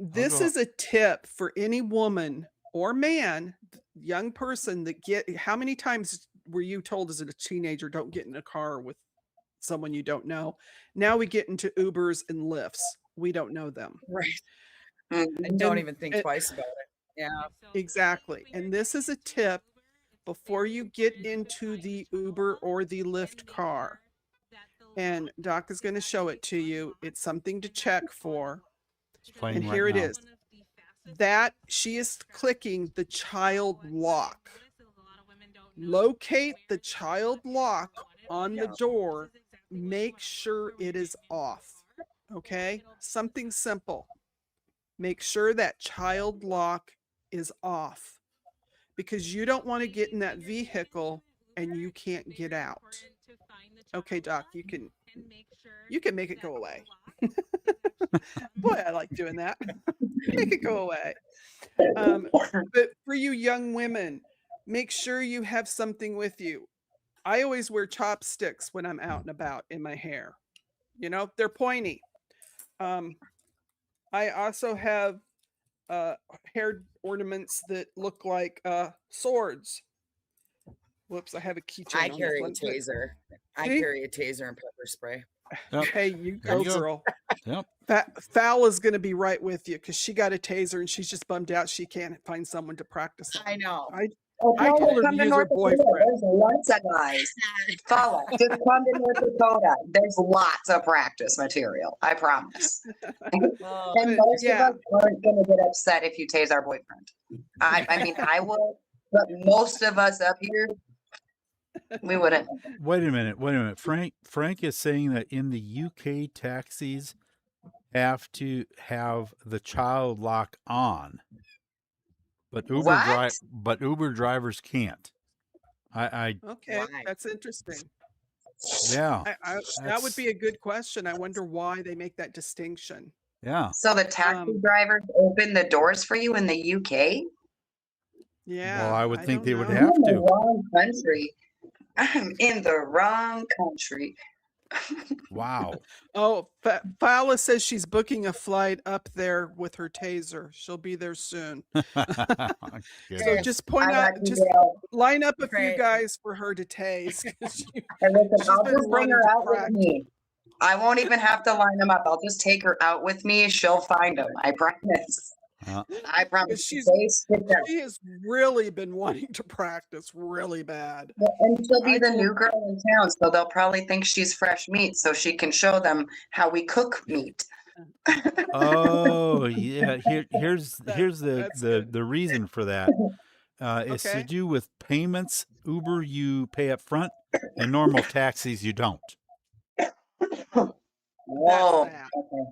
S3: This
S2: go.
S3: is a tip for any woman or man, young person that how many times were you told as a teenager, don't get in a car with someone you don't know? Now we get into Ubers and Lyfts. We don't know them.
S4: Right.
S5: Mhm.
S4: And don't
S3: And,
S4: even think
S3: and
S4: twice about it. Yeah.
S3: exactly. And this is a tip before you get into the Uber or the Lyft car. And Doc is going to show it to you. It's something to check for.
S2: It's playing
S3: And
S2: right
S3: here it
S2: now.
S3: is. That she is clicking the child lock. Locate the child lock on the door. Make sure it is off. Okay? Something simple. Make sure that child lock is off, because you don't want to get in that vehicle and you can't get out. Okay, Doc, you can make it go away. Boy, I like doing that. Make it go away. But for you young women, make sure you have something with you. I always wear chopsticks when I'm out and about in my hair. You know, they're pointy. I also have hair ornaments that look like swords. Whoops, I have a keychain
S4: I
S3: on this
S4: carry a
S3: one.
S4: taser. I
S3: See?
S4: carry a taser and pepper spray.
S2: Yep.
S3: Hey, you
S2: There
S3: go,
S2: you go.
S3: girl.
S2: Yep.
S3: Fowla's going to be right with you because she got a taser and she's just bummed out she can't find someone to practice on.
S4: I know.
S3: I told her
S5: come
S3: to
S5: to
S3: use her
S5: North Dakota.
S3: boyfriend.
S5: There's lots of guys. Follow. Just come to North Dakota. There's lots of practice material. I promise.
S4: Well,
S5: And
S3: But,
S5: most
S3: yeah.
S5: of us aren't going to get upset if you tase our boyfriend. I mean, I will, but most of us up here, we wouldn't.
S2: Wait a minute. Frank is saying that in the UK, taxis have to have the child lock on, but Uber drivers can't. I
S3: Okay,
S4: Why?
S3: that's interesting.
S2: yeah.
S3: That would be a good question. I wonder why they make that distinction.
S2: Yeah.
S5: So the taxi drivers open the doors for you in the UK?
S3: Yeah.
S2: Well, I would think
S3: don't
S2: they would
S3: know.
S2: have
S5: I'm in the
S2: to.
S5: wrong country. I'm in the wrong country.
S2: Wow.
S3: Oh, Fowla says she's booking a flight up there with her taser. She'll be there soon. So
S2: Goodness.
S3: just point
S5: I
S3: out,
S5: got you,
S3: just
S5: Dale.
S3: line up a few
S4: Right.
S3: guys for her to tase. 'Cause
S5: And listen,
S3: she's
S5: I'll
S3: been
S5: just bring
S3: wanting
S5: her
S3: to
S5: out with
S3: practice.
S5: me. I won't even have to line them up. I'll just take her out with me. She'll find them. I promise.
S2: Uh,
S5: I promise.
S3: She's-
S5: They stick them.
S3: She has really been wanting to practice really bad.
S5: And she'll be
S3: I
S5: the
S3: told-
S5: new girl in town, so they'll probably think she's fresh meat, so she can show them how we cook meat.
S2: oh yeah. Here's
S3: that's good.
S2: the reason for that. It's to
S3: Okay.
S2: do with payments. Uber you pay up front, and normal taxis you don't.
S5: Whoa.
S3: that.
S5: Okay.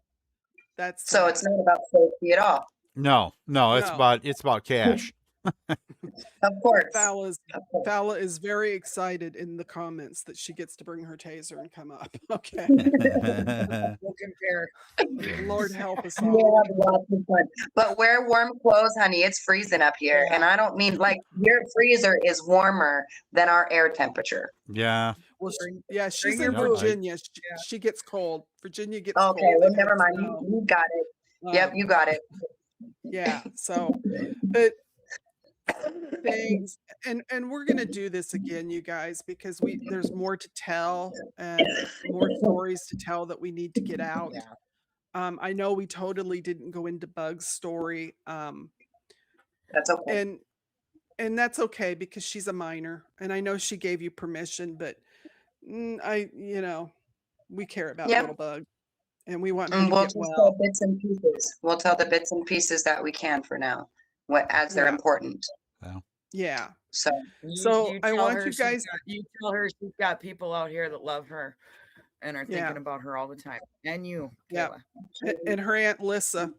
S3: That's
S5: So it's not about safety at all.
S2: No, it's
S3: No.
S2: about cash.
S5: Of course.
S3: Fowla is very excited in the comments that she gets to bring her taser and come up. Okay.
S4: We'll compare.
S3: Lord help us
S5: We
S3: all.
S5: have lots of fun. But wear warm clothes, honey. It's freezing up here.
S3: Yeah.
S5: And I don't mean like your freezer is warmer than our air temperature.
S2: Yeah.
S3: Well, she's
S4: bring
S3: in
S4: your
S2: boots.
S3: Virginia.
S4: Yeah.
S3: She gets cold. Virginia gets
S5: Okay,
S3: cold.
S5: well,
S3: They've
S5: never
S3: had
S5: mind.
S3: snow.
S5: You got it. Yep, you got it.
S3: Yeah. So, but things, and we're gonna do this again, you guys, because there's more to tell and more stories to tell that we need to get out.
S4: Yeah.
S3: I know we totally didn't go into Bug's story.
S5: That's okay.
S3: And that's okay because she's a minor, and I know she gave you permission, but we care about
S5: Yep.
S3: little Bug, and we want her
S5: And
S3: to
S5: we'll
S3: get
S5: just
S3: well.
S5: tell bits and pieces. We'll tell the bits and pieces that we can for now, as they're
S3: Yeah.
S5: important.
S3: Yeah.
S5: So
S3: So
S4: You
S3: I
S4: tell
S3: want
S4: her
S3: you guys.
S4: you tell her she's got people out here that love her and are thinking
S3: Yeah.
S4: about her all the time. And you,
S3: Yeah.
S4: Kayla.
S3: And her Aunt Lissa.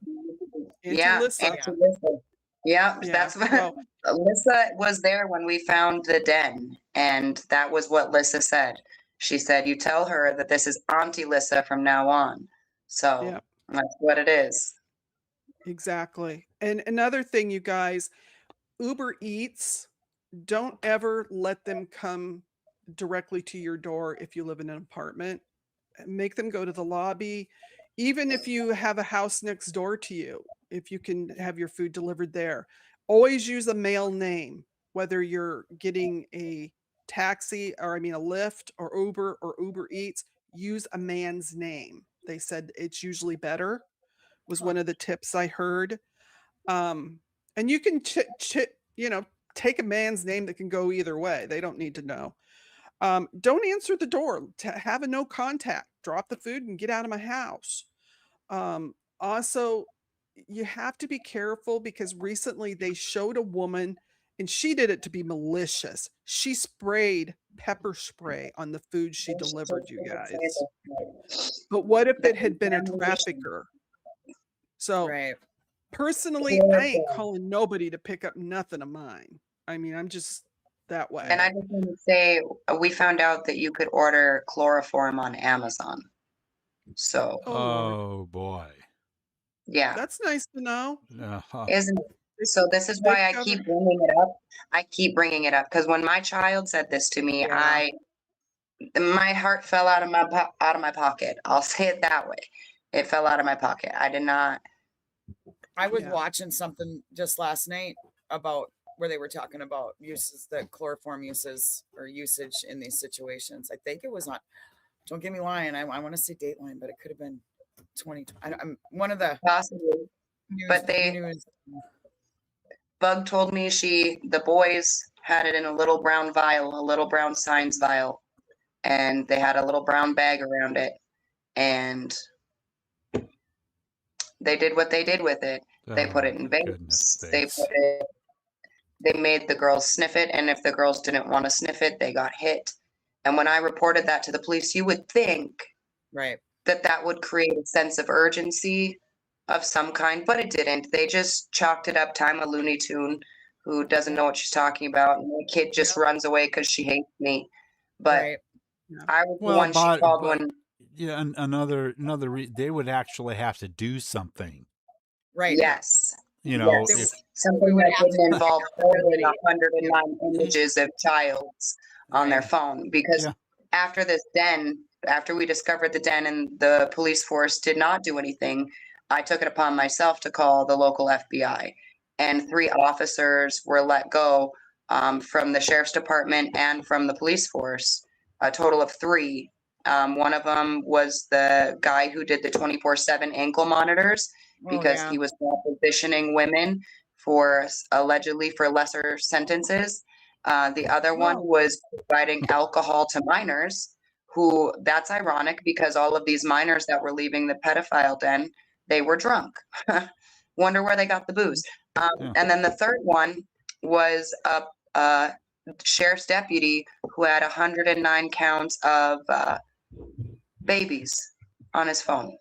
S3: Auntie
S5: yeah,
S3: Lissa.
S5: Auntie Lissa. Yeah,
S3: Yeah.
S5: that's what
S3: So,
S5: Lissa was there when we found the den, and that was what Lissa said. She said, "You tell her that this is Auntie Lissa from now on." So
S3: yeah.
S5: that's what it is.
S3: Exactly. And another thing, you guys, Uber Eats, don't ever let them come directly to your door if you live in an apartment. Make them go to the lobby. Even if you have a house next door to you, if you can have your food delivered there. Always use a male name, whether you're getting a taxi or a Lyft or Uber Eats, use a man's name. They said it's usually better, was one of the tips I heard. And you can take a man's name that can go either way. They don't need to know. Don't answer the door. Have a no contact. Drop the food and get out of my house. Also, you have to be careful because recently they showed a woman and she did it to be malicious. She sprayed pepper spray on the food she delivered, you guys. But what if it had been a trafficker? So
S4: Right.
S3: personally, I ain't calling nobody to pick up nothing of mine. I mean, I'm just that way.
S5: And I just want to say, we found out that you could order chloroform on Amazon. So,
S3: Oh, Lord.
S2: Oh boy.
S5: yeah,
S3: That's nice to know.
S2: Uh-huh.
S5: isn't it? So this is why I keep bringing it up. I keep bringing it up because when my child said this to me,
S4: Yeah.
S5: my heart fell out of my pocket. I'll say it that way. It fell out of my pocket. I did not.
S4: I was
S3: Yeah.
S4: watching something just last night about where they were talking about uses, the chloroform uses or usage in these situations. I think it was on, don't get me lying, I want to say Dateline, but it could have been 2020. I'm one of the
S5: Possibly.
S4: news,
S5: But Bug told me the boys had it in a little brown vial, a little brown signs vial, and they had a little brown bag around it, and they did what they did with it. They put it in
S2: Goodness
S5: vapes.
S2: sakes.
S5: They made the girls sniff it, and if the girls didn't want to sniff it, they got hit. And when I reported that to the police, you would think
S4: right.
S5: that would create a sense of urgency of some kind, but it didn't. They just chalked it up to I'm a Looney Tune who doesn't know what she's talking about, and the kid just runs away because she hates me. But
S4: Right.
S5: I was the one she called when.
S2: Yeah, another they would actually have to do something.
S4: Right.
S5: Yes.
S2: You know,
S5: Yes.
S2: if
S5: Something
S4: would
S5: that
S4: have to
S5: didn't involve forwarding
S4: somebody.
S5: 109 images of childs on their
S4: Right.
S5: phone. Because
S2: Yeah.
S5: after this den, after we discovered the den and the police force did not do anything, I took it upon myself to call the local FBI. And 3 officers were let go from the sheriff's department and from the police force, a total of 3. One of them was the guy who did the 24/7 ankle monitors, because he was positioning women for allegedly for lesser sentences. The other one was providing alcohol to minors, who, that's ironic because all of these minors that were leaving the pedophile den, they were drunk. Wonder where they got the booze. And then the third one was a sheriff's deputy who had 109 counts of babies on his phone.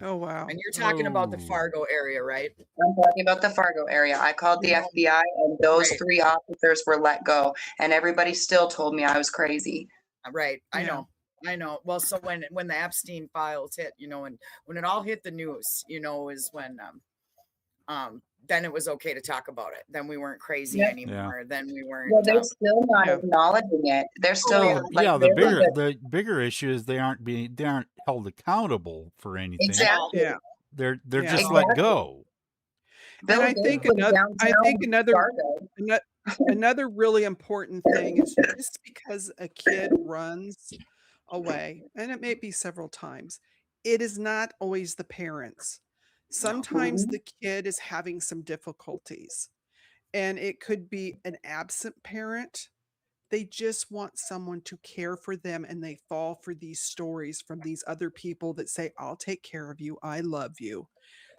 S3: Oh, wow.
S4: And you're talking about the Fargo area, right?
S5: I'm talking about the Fargo area. I called the FBI, and those 3 officers were let go, and everybody still told me I was crazy.
S4: Right. I know. Well, so when the Epstein files hit, and when it all hit the news, is when then it was okay to talk about it. Then we weren't crazy anymore. Then we weren't.
S5: Well, they're still not acknowledging it. They're still
S2: the bigger issue is they aren't held accountable for anything.
S5: Exactly.
S3: Yeah.
S2: They're just let go.
S3: And I think another really important thing is just because a kid runs away, and it may be several times, it is not always the parents. Sometimes the kid is having some difficulties, and it could be an absent parent. They just want someone to care for them, and they fall for these stories from these other people that say, I'll take care of you. I love you.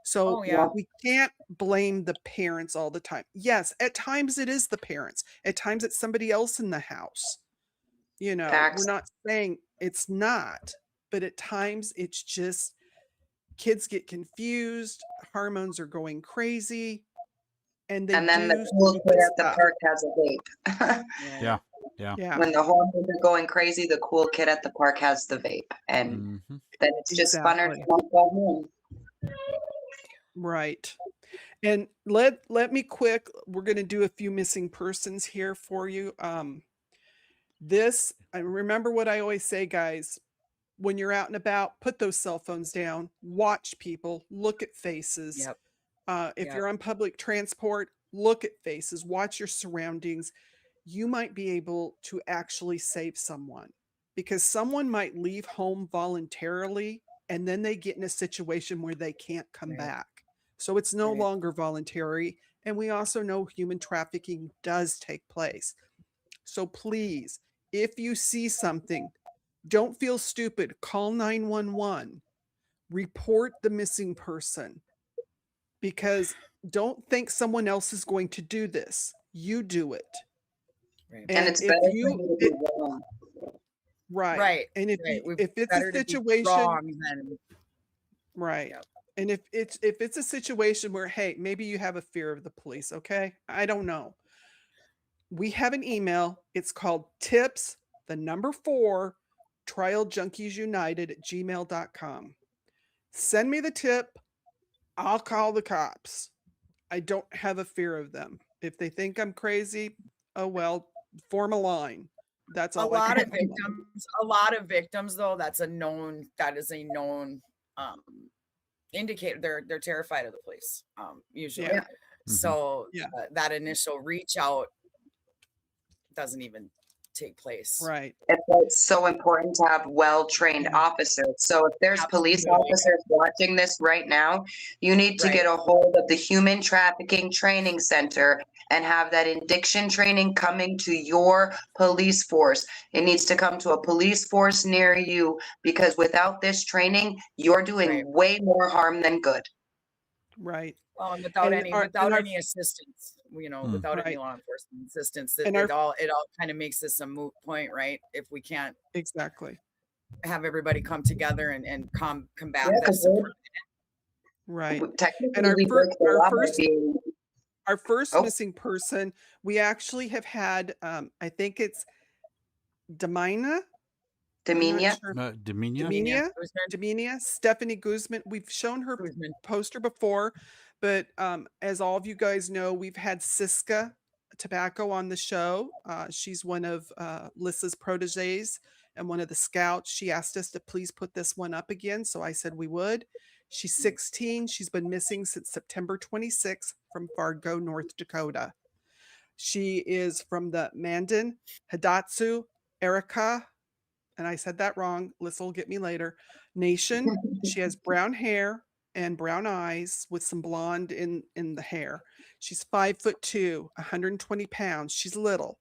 S3: So we can't blame the parents all the time. Yes, at times it is the parents. At times it's somebody else in the house. We're not saying it's not, but at times it's just kids get confused, hormones are going crazy, and then the
S5: cool kid at the park has a vape.
S2: Yeah.
S5: When the hormones are going crazy, the cool kid at the park has the vape, and then it's just funner to not go home.
S3: Right. And let me quick, we're going to do a few missing persons here for you. I remember what I always say, guys, when you're out and about, put those cell phones down, watch people, look at faces.
S4: Yep.
S3: If
S4: Yeah.
S3: you're on public transport, look at faces, watch your surroundings. You might be able to actually save someone, because someone might leave home voluntarily and then they get in a situation where they can't come
S4: Right.
S3: back. So it's no
S4: Right.
S3: longer voluntary. And we also know human trafficking does take place. So please, if you see something, don't feel stupid. Call 911. Report the missing person, because don't think someone else is going to do this. You do it.
S4: Right.
S5: And
S3: And
S5: it's
S3: if
S5: better for
S3: you
S5: you to be wrong.
S3: right.
S4: Right.
S3: And
S4: Right. We've
S3: if it's a
S4: better to be
S3: situation,
S4: wrong than
S3: right.
S4: Yep.
S3: And if it's a situation where, hey, maybe you have a fear of the police, okay? I don't know. We have an email. It's called tips, the number 4, trialjunkiesunited@gmail.com. Send me the tip. I'll call the cops. I don't have a fear of them. If they think I'm crazy, oh well, form a line. That's
S4: a
S3: all I
S4: lot
S3: can
S4: of
S3: tell them.
S4: victims though, that is a known indicator. They're terrified of the police, usually.
S3: Yeah.
S4: So
S3: Yeah.
S4: that initial reach out doesn't even take place.
S3: Right.
S5: That's why it's so important to have well-trained
S3: Yeah.
S5: officers. So if there's police
S4: Absolutely.
S5: officers watching this right now, you need to
S4: Right.
S5: get a hold of the Human Trafficking Training Center and have that addiction training coming to your police force. It needs to come to a police force near you, because without this training, you're doing
S4: Right.
S5: way more harm than good.
S3: Right.
S4: Well, and without
S3: And our
S4: any assistance, without any
S3: Right.
S4: law enforcement assistance,
S3: And
S4: it all kind of makes this a moot point, right? If we can't
S3: exactly.
S4: have everybody come together and combat
S5: Yeah,
S4: this.
S5: 'cause
S3: Right. And
S5: technically we break the law by being
S3: our first
S5: Oh.
S3: missing person, we actually have had I think it's Demina. I'm not
S5: Demenia.
S3: sure.
S2: Demeania?
S3: Demenia, Stephanie Guzman. We've shown her
S4: Guzman.
S3: poster before, but as all of you guys know, we've had Siska Tobacco on the show. She's one of Lissa's proteges and one of the scouts. She asked us to please put this one up again, so I said we would. She's 16. She's been missing since September 26th from Fargo, North Dakota. She is from the Mandan, Hidatsu, Erica, and I said that wrong. Lissa will get me later. Nation. She has brown hair and brown eyes with some blonde in the hair. She's 5'2", 120 pounds. She's little.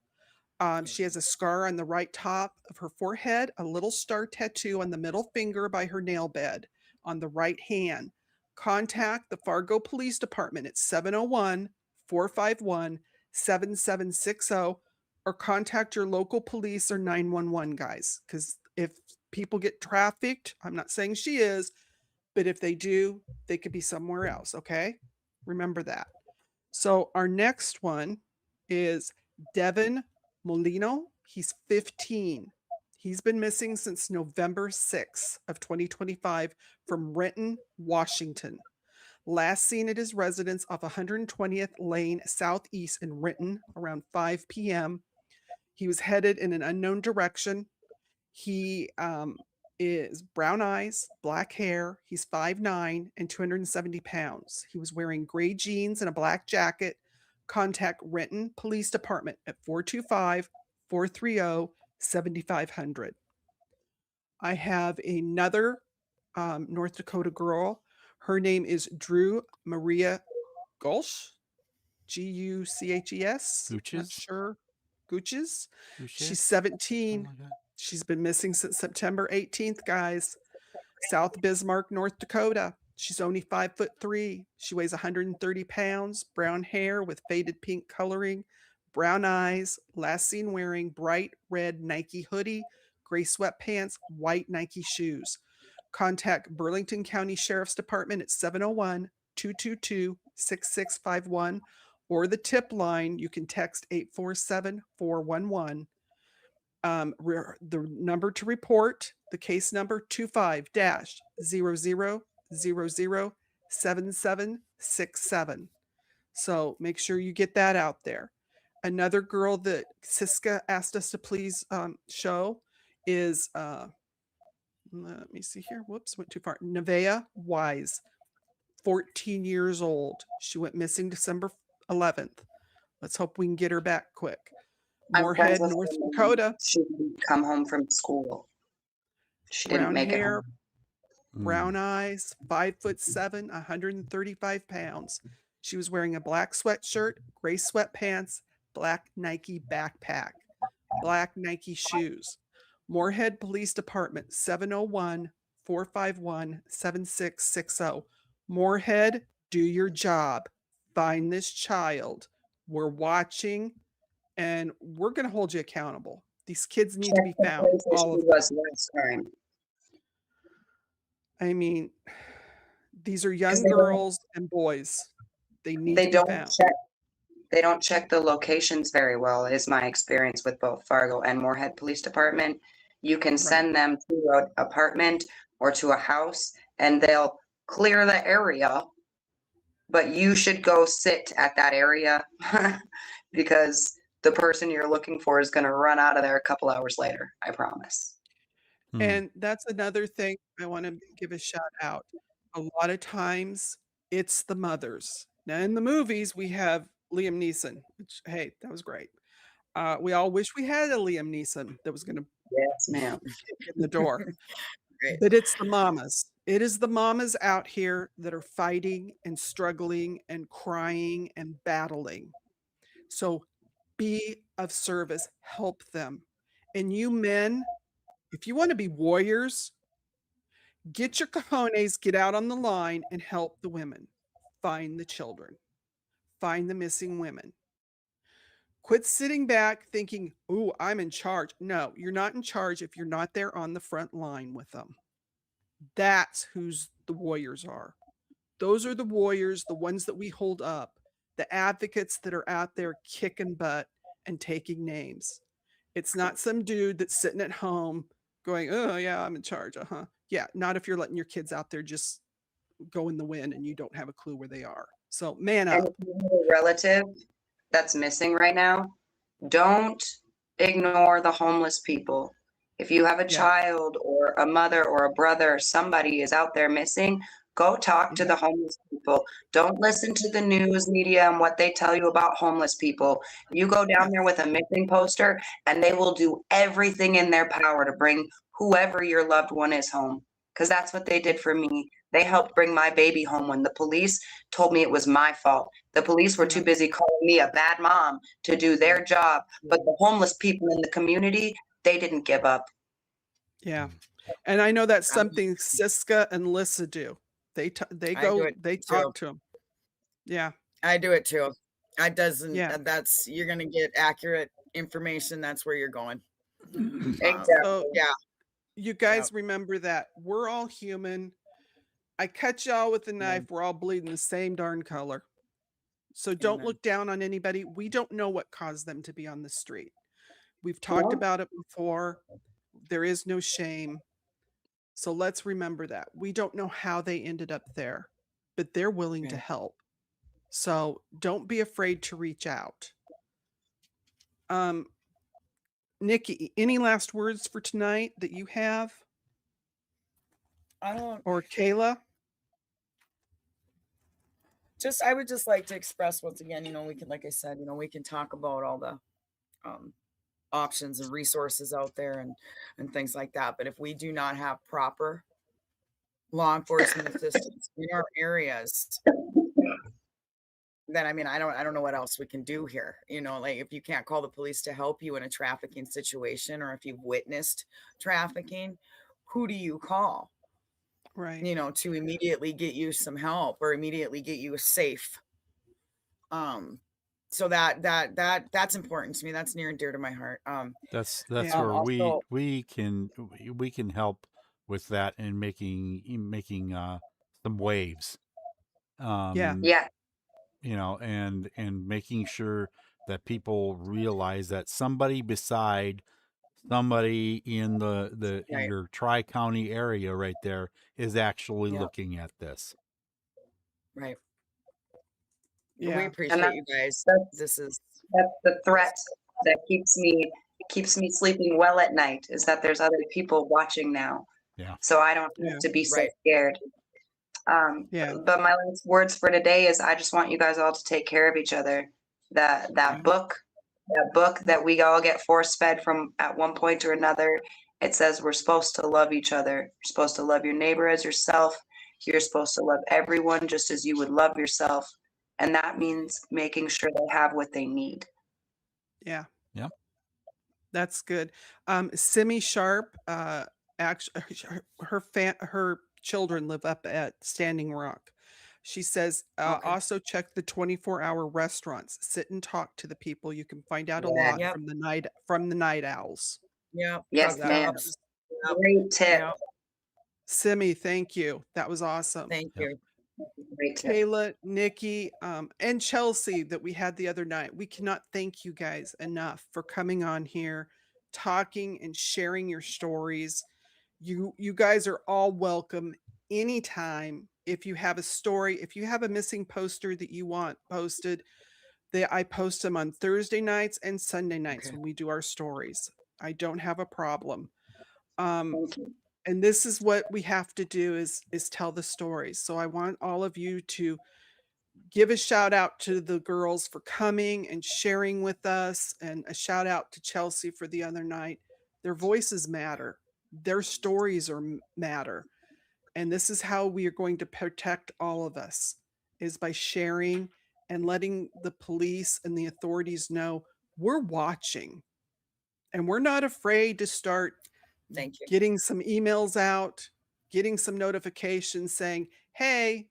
S3: She has a scar on the right top of her forehead, a little star tattoo on the middle finger by her nail bed on the right hand. Contact the Fargo Police Department at 701-451-7760, or contact your local police or 911 guys. Because if people get trafficked, I'm not saying she is, but if they do, they could be somewhere else. Okay. Remember that. So our next one is Devin Molino. He's 15. He's been missing since November 6th of 2025 from Renton, Washington. Last seen at his residence off 120th Lane Southeast in Renton around 5 p.m. He was headed in an unknown direction. He is brown eyes, black hair. He's 5'9" and 270 pounds. He was wearing gray jeans and a black jacket. Contact Renton Police Department at 425-430-7500. I have another North Dakota girl. Her name is Drew Maria Gulch, Guches. Not
S2: Gooches?
S3: sure. Gooches. She's
S2: Gooches?
S3: 17.
S2: Something like that.
S3: She's been missing since September 18th, guys. South Bismarck, North Dakota. She's only 5'3". She weighs 130 pounds, brown hair with faded pink coloring, brown eyes, last seen wearing bright red Nike hoodie, gray sweatpants, white Nike shoes. Contact Burlington County Sheriff's Department at 701-222-6651, or the tip line. You can text 847-411. The number to report, the case number 25-00007767. So make sure you get that out there. Another girl that Siska asked us to please show is, let me see here. Whoops, went too far. Nevaeh Wise, 14 years old. She went missing December 11th. Let's hope we can get her back quick.
S5: I'm friends
S3: Moorhead,
S5: with
S3: North
S5: her mom.
S3: Dakota.
S5: She didn't come home from school. She didn't
S3: Brown
S5: make it
S3: hair,
S5: home.
S3: brown eyes, 5'7", 135 pounds. She was wearing a black sweatshirt, gray sweatpants, black Nike backpack, black Nike shoes. Moorhead Police Department, 701-451-7660. Moorhead, do your job. Find this child. We're watching, and we're going to hold you accountable. These kids need to be
S5: Check the
S3: found,
S5: places
S3: all
S5: she
S3: of them.
S5: was last time.
S3: I mean, these are
S5: 'Cause
S3: young
S5: they don't-
S3: girls and boys. They need
S5: They
S3: to be
S5: don't
S3: found.
S5: check. They don't check the locations very well, is my experience with both Fargo and Moorhead Police Department. You can send them to an apartment or to a house and they'll clear the area, but you should go sit at that area because the person you're looking for is going to run out of there a couple hours later. I promise.
S3: And that's another thing I want to give a shout out. A lot of times it's the mothers. Now in the movies we have Liam Neeson, which, hey, that was great. We all wish we had a Liam Neeson that was going to
S5: Yes, ma'am.
S3: kick in the door.
S4: Right.
S3: But it's the mamas. It is the mamas out here that are fighting and struggling and crying and battling. So be of service, help them. And you men, if you want to be warriors, get your cojones, get out on the line and help the women. Find the children. Find the missing women. Quit sitting back thinking, "Ooh, I'm in charge." No, you're not in charge if you're not there on the front line with them. That's who's the warriors are. Those are the warriors, the ones that we hold up, the advocates that are out there kicking butt and taking names. It's not some dude that's sitting at home going, "Oh, yeah, I'm in charge." Yeah, not if you're letting your kids out there just go in the wind and you don't have a clue where they are. So man
S5: And
S3: up.
S5: if you have a relative that's missing right now, don't ignore the homeless people. If you have a
S3: Yeah.
S5: child or a mother or a brother, somebody is out there missing, go talk to
S3: Yeah.
S5: the homeless people. Don't listen to the news media and what they tell you about homeless people. You go down there with a missing poster and they will do everything in their power to bring whoever your loved one is home. Because that's what they did for me. They helped bring my baby home when the police told me it was my fault. The police were too busy calling me a bad mom to do their job. But the homeless people in the community, they didn't give up.
S3: Yeah. And I know that's something Siska and Lissa do. They
S4: I do
S3: go,
S4: it
S3: they
S4: too.
S3: talk to them. Yeah.
S4: I do it too. I doesn't.
S3: Yeah.
S4: That's you're gonna get accurate information. That's where you're going.
S5: Exactly.
S3: So
S4: Yeah.
S3: you guys remember that we're all human. I cut y'all with a knife. We're all bleeding the same darn color. So don't
S4: Amen.
S3: look down on anybody. We don't know what caused them to be on the street. We've talked about it before. There is no shame. So let's remember that. We don't know how they ended up there, but they're willing to
S4: Right.
S3: help. So don't be afraid to reach out. Nikki, any last words for tonight that you have?
S4: I don't.
S3: Or Kayla?
S4: I would just like to express once again, we can, like I said, we can talk about all the options and resources out there and things like that. But if we do not have proper law enforcement assistance in our areas, then I don't know what else we can do here. Like if you can't call the police to help you in a trafficking situation, or if you've witnessed trafficking, who do you call?
S3: Right.
S4: To immediately get you some help or immediately get you safe. So that's important to me. That's near and dear to my heart.
S2: That's
S3: Yeah.
S2: where
S4: Also-
S2: we can help with that and making some waves.
S3: Yeah.
S5: Yeah.
S2: And making sure that people realize that somebody beside somebody in the
S4: Right.
S2: your tri-county area right there is actually
S4: Yeah.
S2: looking at this.
S4: Right.
S3: Yeah.
S4: We appreciate
S5: that-
S4: you guys.
S5: that's-
S4: This is
S5: That's the threat that keeps me sleeping well at night, is that there's other people watching now.
S2: Yeah.
S5: So I don't
S3: Yeah.
S5: have to be so
S4: Right.
S5: scared.
S3: Yeah.
S5: But my last words for today is I just want you guys all to take care of each other. That
S3: Yeah.
S5: book that we all get force fed from at one point or another, it says we're supposed to love each other. You're supposed to love your neighbor as yourself. You're supposed to love everyone just as you would love yourself. And that means making sure they have what they need.
S3: Yeah.
S2: Yep.
S3: That's good. Simi Sharp, actually, her children live up at Standing Rock. She says,
S4: Okay.
S3: also check the 24-hour restaurants. Sit and talk to the people. You can find out a
S5: Yeah.
S3: lot
S4: Yep.
S3: from the night owls.
S4: Yep.
S5: Yes,
S4: Drug
S5: ma'am.
S4: shops. Yep.
S5: Great tip.
S4: Yep.
S3: Simi, thank you. That was awesome.
S4: Thank
S2: Yep.
S4: you.
S5: Great tip.
S3: Kayla, Nikki, and Chelsea that we had the other night. We cannot thank you guys enough for coming on here, talking and sharing your stories. You guys are all welcome anytime. If you have a story, if you have a missing poster that you want posted, I post them on Thursday nights and Sunday nights
S4: Okay.
S3: when we do our stories. I don't have a problem. Um,
S5: Thank you.
S3: and this is what we have to do is tell the stories. So I want all of you to give a shout out to the girls for coming and sharing with us, and a shout out to Chelsea for the other night. Their voices matter. Their stories matter. And this is how we are going to protect all of us, is by sharing and letting the police and the authorities know we're watching, and we're not afraid to start
S4: Thank you.
S3: getting some emails out, getting some notifications saying, "Hey,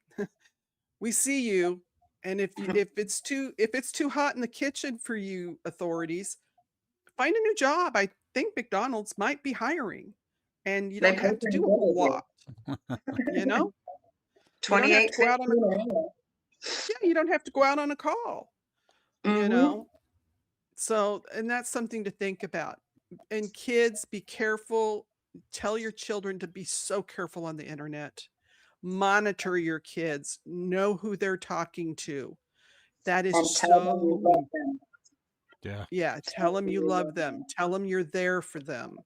S3: we see you." And if it's too hot in the kitchen for you authorities, find a new job. I think McDonald's might be hiring, and you
S5: They
S3: don't
S5: pay
S3: have to
S5: pretty
S3: do a
S5: good
S3: whole
S5: with you.
S3: lot. You know, you don't have to go out on a you don't have to go out on a call. You
S5: Mhm.
S3: know, so, and that's something to think about. And kids, be careful. Tell your children to be so careful on the internet. Monitor your kids. Know who they're talking to. That is
S5: And tell them you
S3: so,
S5: love them.
S2: Yeah.
S3: yeah, tell them you love them. Tell them you're there for them.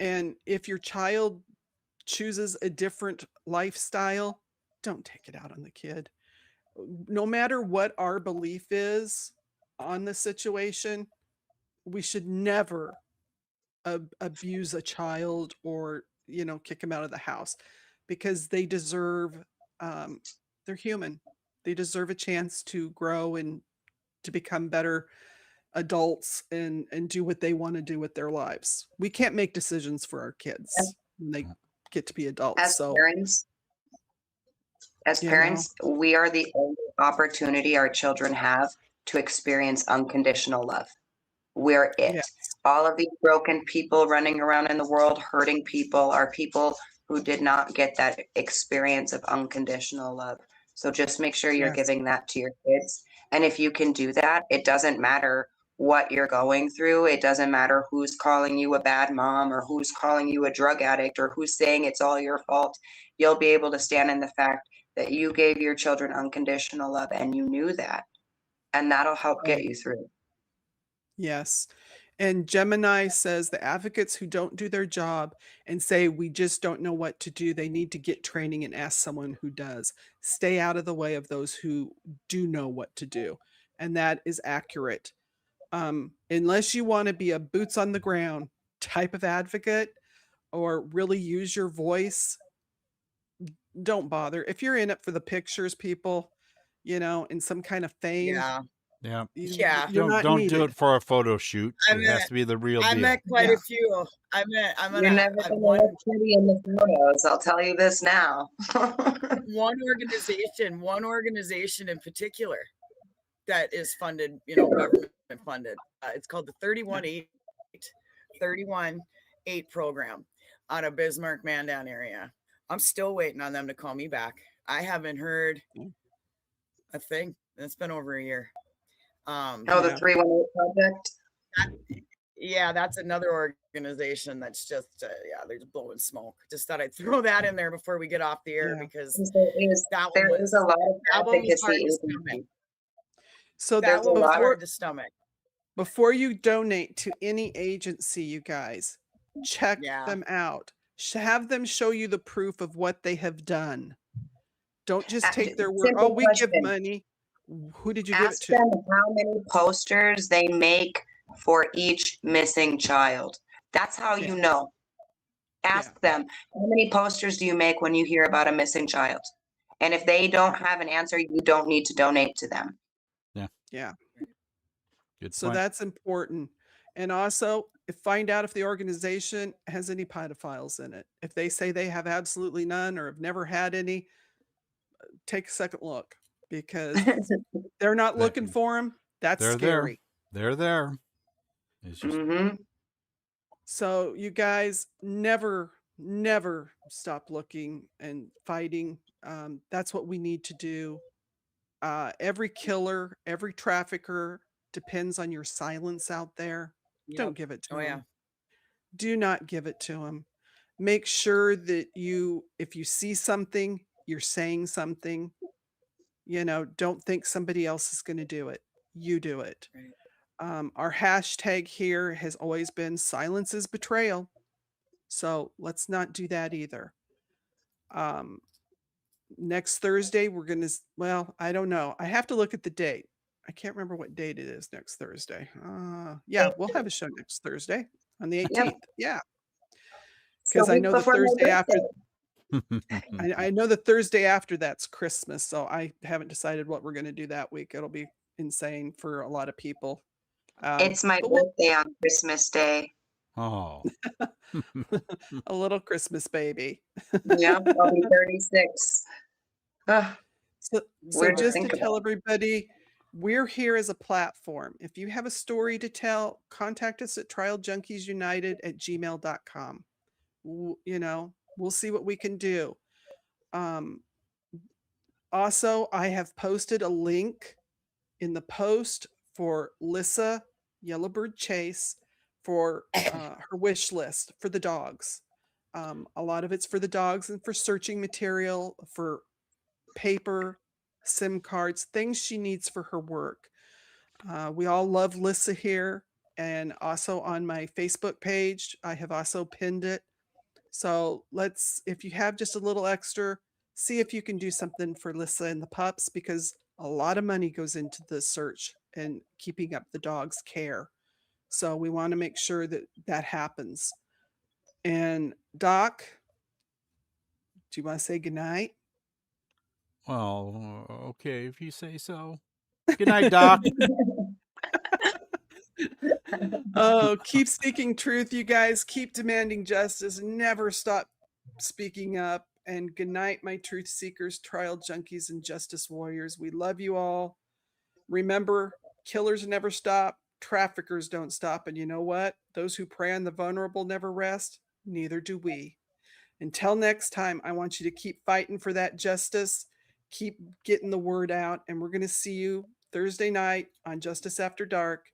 S3: And if your child chooses a different lifestyle, don't take it out on the kid. No matter what our belief is on the situation, we should never abuse a child or kick them out of the house, because they deserve, they're human. They deserve a chance to grow and to become better adults and do what they want to do with their lives. We can't make decisions for our kids when they get to be adults.
S5: As
S3: So
S5: parents,
S3: you know,
S5: we are the only opportunity our children have to experience unconditional love. We're it.
S3: yeah,
S5: All of these broken people running around in the world hurting people are people who did not get that experience of unconditional love. So just make sure you're
S3: yes,
S5: giving that to your kids. And if you can do that, it doesn't matter what you're going through. It doesn't matter who's calling you a bad mom or who's calling you a drug addict or who's saying it's all your fault. You'll be able to stand in the fact that you gave your children unconditional love and you knew that. And that'll help get you through.
S3: yes. And Gemini says the advocates who don't do their job and say, we just don't know what to do, they need to get training and ask someone who does. Stay out of the way of those who do know what to do. And that is accurate. Unless you want to be a boots on the ground type of advocate or really use your voice, don't bother. If you're in it for the pictures, people, in some kind of fame,
S4: Yeah.
S2: Yeah.
S4: Yeah.
S3: you're not
S2: Don't
S3: needed.
S2: do it for a photo shoot.
S4: I
S2: It has
S4: met
S2: to be the real
S4: I
S2: deal.
S4: met quite
S3: Yeah.
S4: a few. I'm
S5: You're
S4: gonna
S5: never gonna
S4: one
S5: look pretty in the photos. I'll tell you this now.
S4: one organization in particular that is funded, government funded. It's called the 31-8 program out of Bismarck, Mandan area. I'm still waiting on them to call me back. I haven't heard a thing. It's been over a year.
S5: Oh, the
S3: Yeah.
S5: 318 project.
S4: Yeah, that's another organization that's just they're just blowing smoke. Just thought I'd throw that in there before we get off the air,
S3: Yeah.
S4: because
S5: There is a lot of
S4: that one was hard
S5: advocacy
S4: to stomach.
S5: agencies.
S3: So
S4: That one was
S5: lot-
S4: hard to stomach.
S3: before you donate to any agency, you guys, check
S4: Yeah.
S3: them out. Have them show you the proof of what they have done. Don't just take their word.
S5: Simple
S3: Oh, we give
S5: question.
S3: money. Who did you give it
S5: Ask
S3: to?
S5: them how many posters they make for each missing child. That's how you know. Ask them, how many posters do you make when you hear about a missing child? And if they don't have an answer, you don't need to donate to them.
S3: Yeah.
S2: Good
S3: So
S2: point.
S3: that's important. And also, find out if the organization has any pedophiles in it. If they say they have absolutely none or have never had any, take a second look, because they're not
S2: That-
S3: looking for them. That's
S2: They're
S3: scary.
S2: They're there. It's just
S5: Mhm.
S3: So you guys never stop looking and fighting. That's what we need to do. Every killer, every trafficker depends on your silence out there. Don't
S4: Yep.
S3: give it to
S4: Oh,
S3: them.
S4: yeah.
S3: Do not give it to them. Make sure that if you see something, you're saying something. Don't think somebody else is going to do it. You do it.
S4: Right.
S3: Our hashtag here has always been silence is betrayal. So let's not do that either. Next Thursday, we're going to, well, I don't know. I have to look at the date. I can't remember what date it is next Thursday. Yeah, we'll have a show next Thursday on the 18th. Yeah. Because I know the Thursday after, I know the Thursday after that's Christmas. So I haven't decided what we're going to do that week. It'll be insane for a lot of people.
S5: It's my birthday on Christmas Day.
S2: Oh.
S3: A little Christmas baby.
S5: Yeah, I'll be 36. Ugh,
S3: So
S5: Weird to
S3: just to
S5: think
S3: tell
S5: about.
S3: everybody, we're here as a platform. If you have a story to tell, contact us at trialjunkiesunited@gmail.com. We'll see what we can do. Also, I have posted a link in the post for Lissa Yellowbird Chase for her wish list for the dogs. A lot of it's for the dogs and for searching material, for paper, SIM cards, things she needs for her work. We all love Lissa here. And also on my Facebook page, I have also pinned it. So if you have just a little extra, see if you can do something for Lissa and the pups, because a lot of money goes into the search and keeping up the dog's care. So we want to make sure that that happens. And Doc, do you want to say goodnight?
S2: Well, okay, if you say so. Good night, Doc.
S3: Oh, keep speaking truth, you guys. Keep demanding justice. Never stop speaking up. And good night, my truth seekers, trial junkies, and justice warriors. We love you all. Remember, killers never stop. Traffickers don't stop. And you know what? Those who prey on the vulnerable never rest. Neither do we. Until next time, I want you to keep fighting for that justice. Keep getting the word out. And we're going to see you Thursday night on Justice After Dark.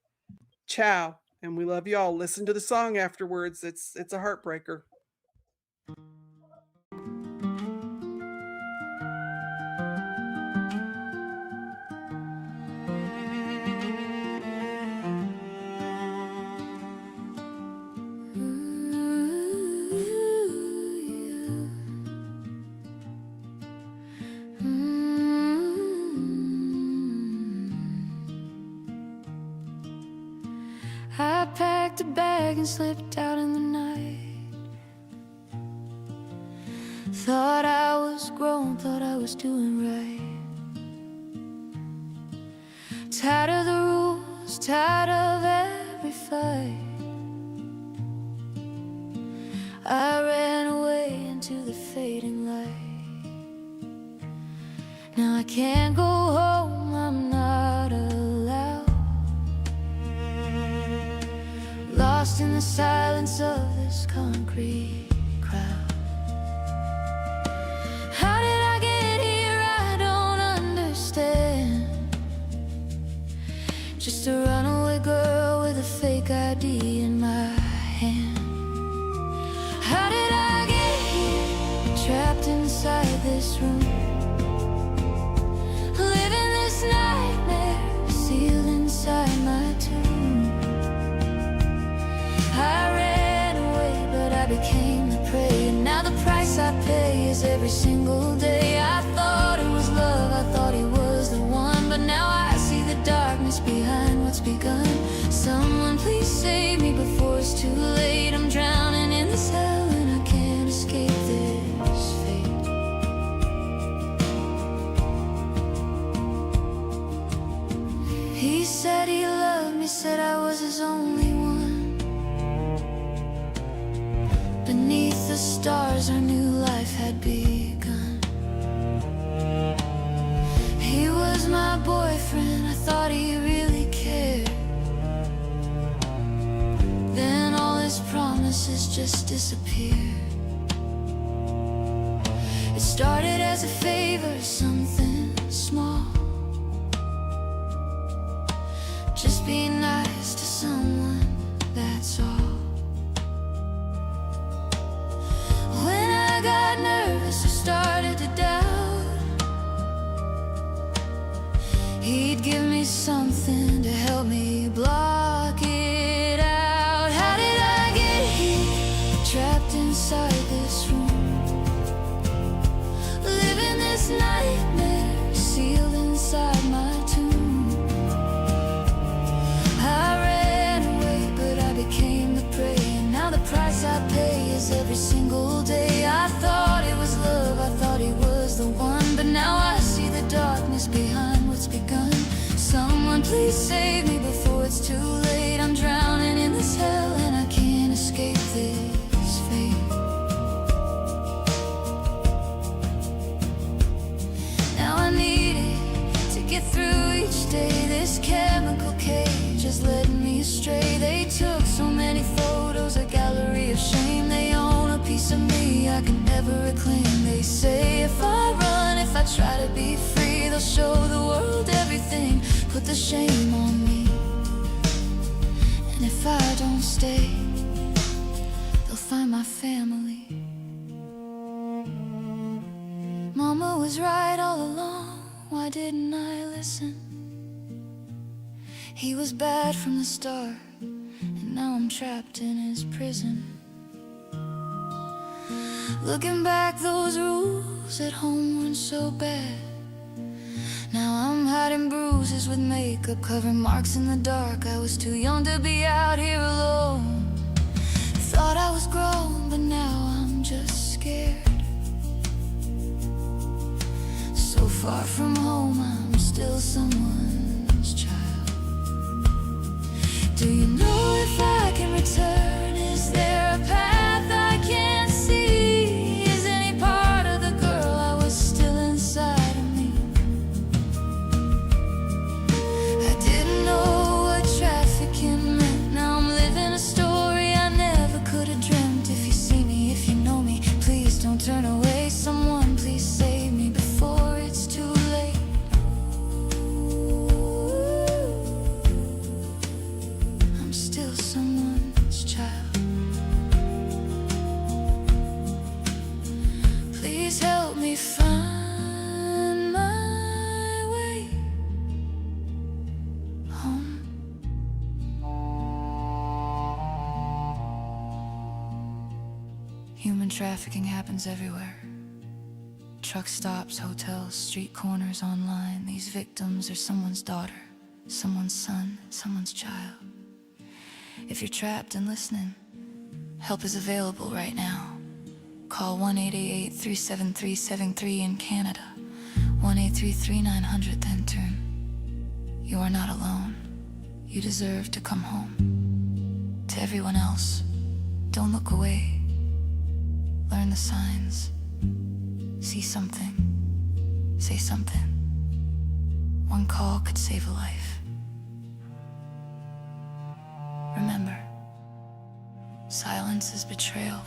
S3: Ciao. And we love you all. Listen to the song afterwards. It's a heartbreaker.
S1: I packed a bag and slipped out in the night. Thought I was grown, thought I was doing right. Tired of the rules, tired of every fight. I ran away into the fading light. Now I can't go home, I'm not allowed. Lost in the silence of this concrete crowd. How did I get here? I don't understand. Just a runaway girl with a fake ID in my hand. How did I get here? Trapped inside this room, living this nightmare, sealed inside my tomb. I ran away, but I became the prey. And now the price I pay is every single day I thought stars, our new life had begun. He was my boyfriend, I thought he really cared. Then all his promises just disappeared. It started as a favor, something small. Just be nice to someone, that's all. When I got nervous, I started to doubt. He'd give me something to help me block it out. How did I get here, trapped inside this room, living this nightmare, sealed inside my tomb? I ran away, but I became the prey, and now the price I pay is every single day. I thought it was love, I thought he was the one, but now I see the darkness behind what's begun. Someone please save me before it's too late. I'm drowning in this hell and I can't escape this fate. Now I need it to get through each day. This chemical cage is letting me astray. They took so many photos, a gallery of shame. They own a piece of me I can never reclaim. They say if I run, if I try to be free, they'll show the world everything, put the shame on me. And if I don't stay, they'll find my family. Mama was right all along, why didn't I listen? He was bad from the start, and now I'm trapped in his prison. Looking back, those rules at home weren't so bad. Now I'm hiding bruises with makeup, covering marks in the dark. I was too young to be out here alone. Thought I was grown, but now I'm just scared. So far from home, I'm still someone's child. Do you know if I can return? Is there a path I can't see? Is any part of the girl I was still inside of me? I didn't know what trafficking meant. Now I'm living a story I never could have dreamt. If you see me, if you know me, please don't turn away. Someone please save me before it's too late. I'm still someone's child. Please help me find my way home. Human trafficking happens everywhere. Truck stops, hotels, street corners, online. These victims are someone's daughter, someone's son, someone's child. If you're trapped and listening, help is available right now. Call 1-888-373-73 in Canada, 1-833-900, then turn. You are not alone. You deserve to come home. To everyone else, don't look away. Learn the signs. See something. Say something. One call could save a life. Remember, silence is betrayal.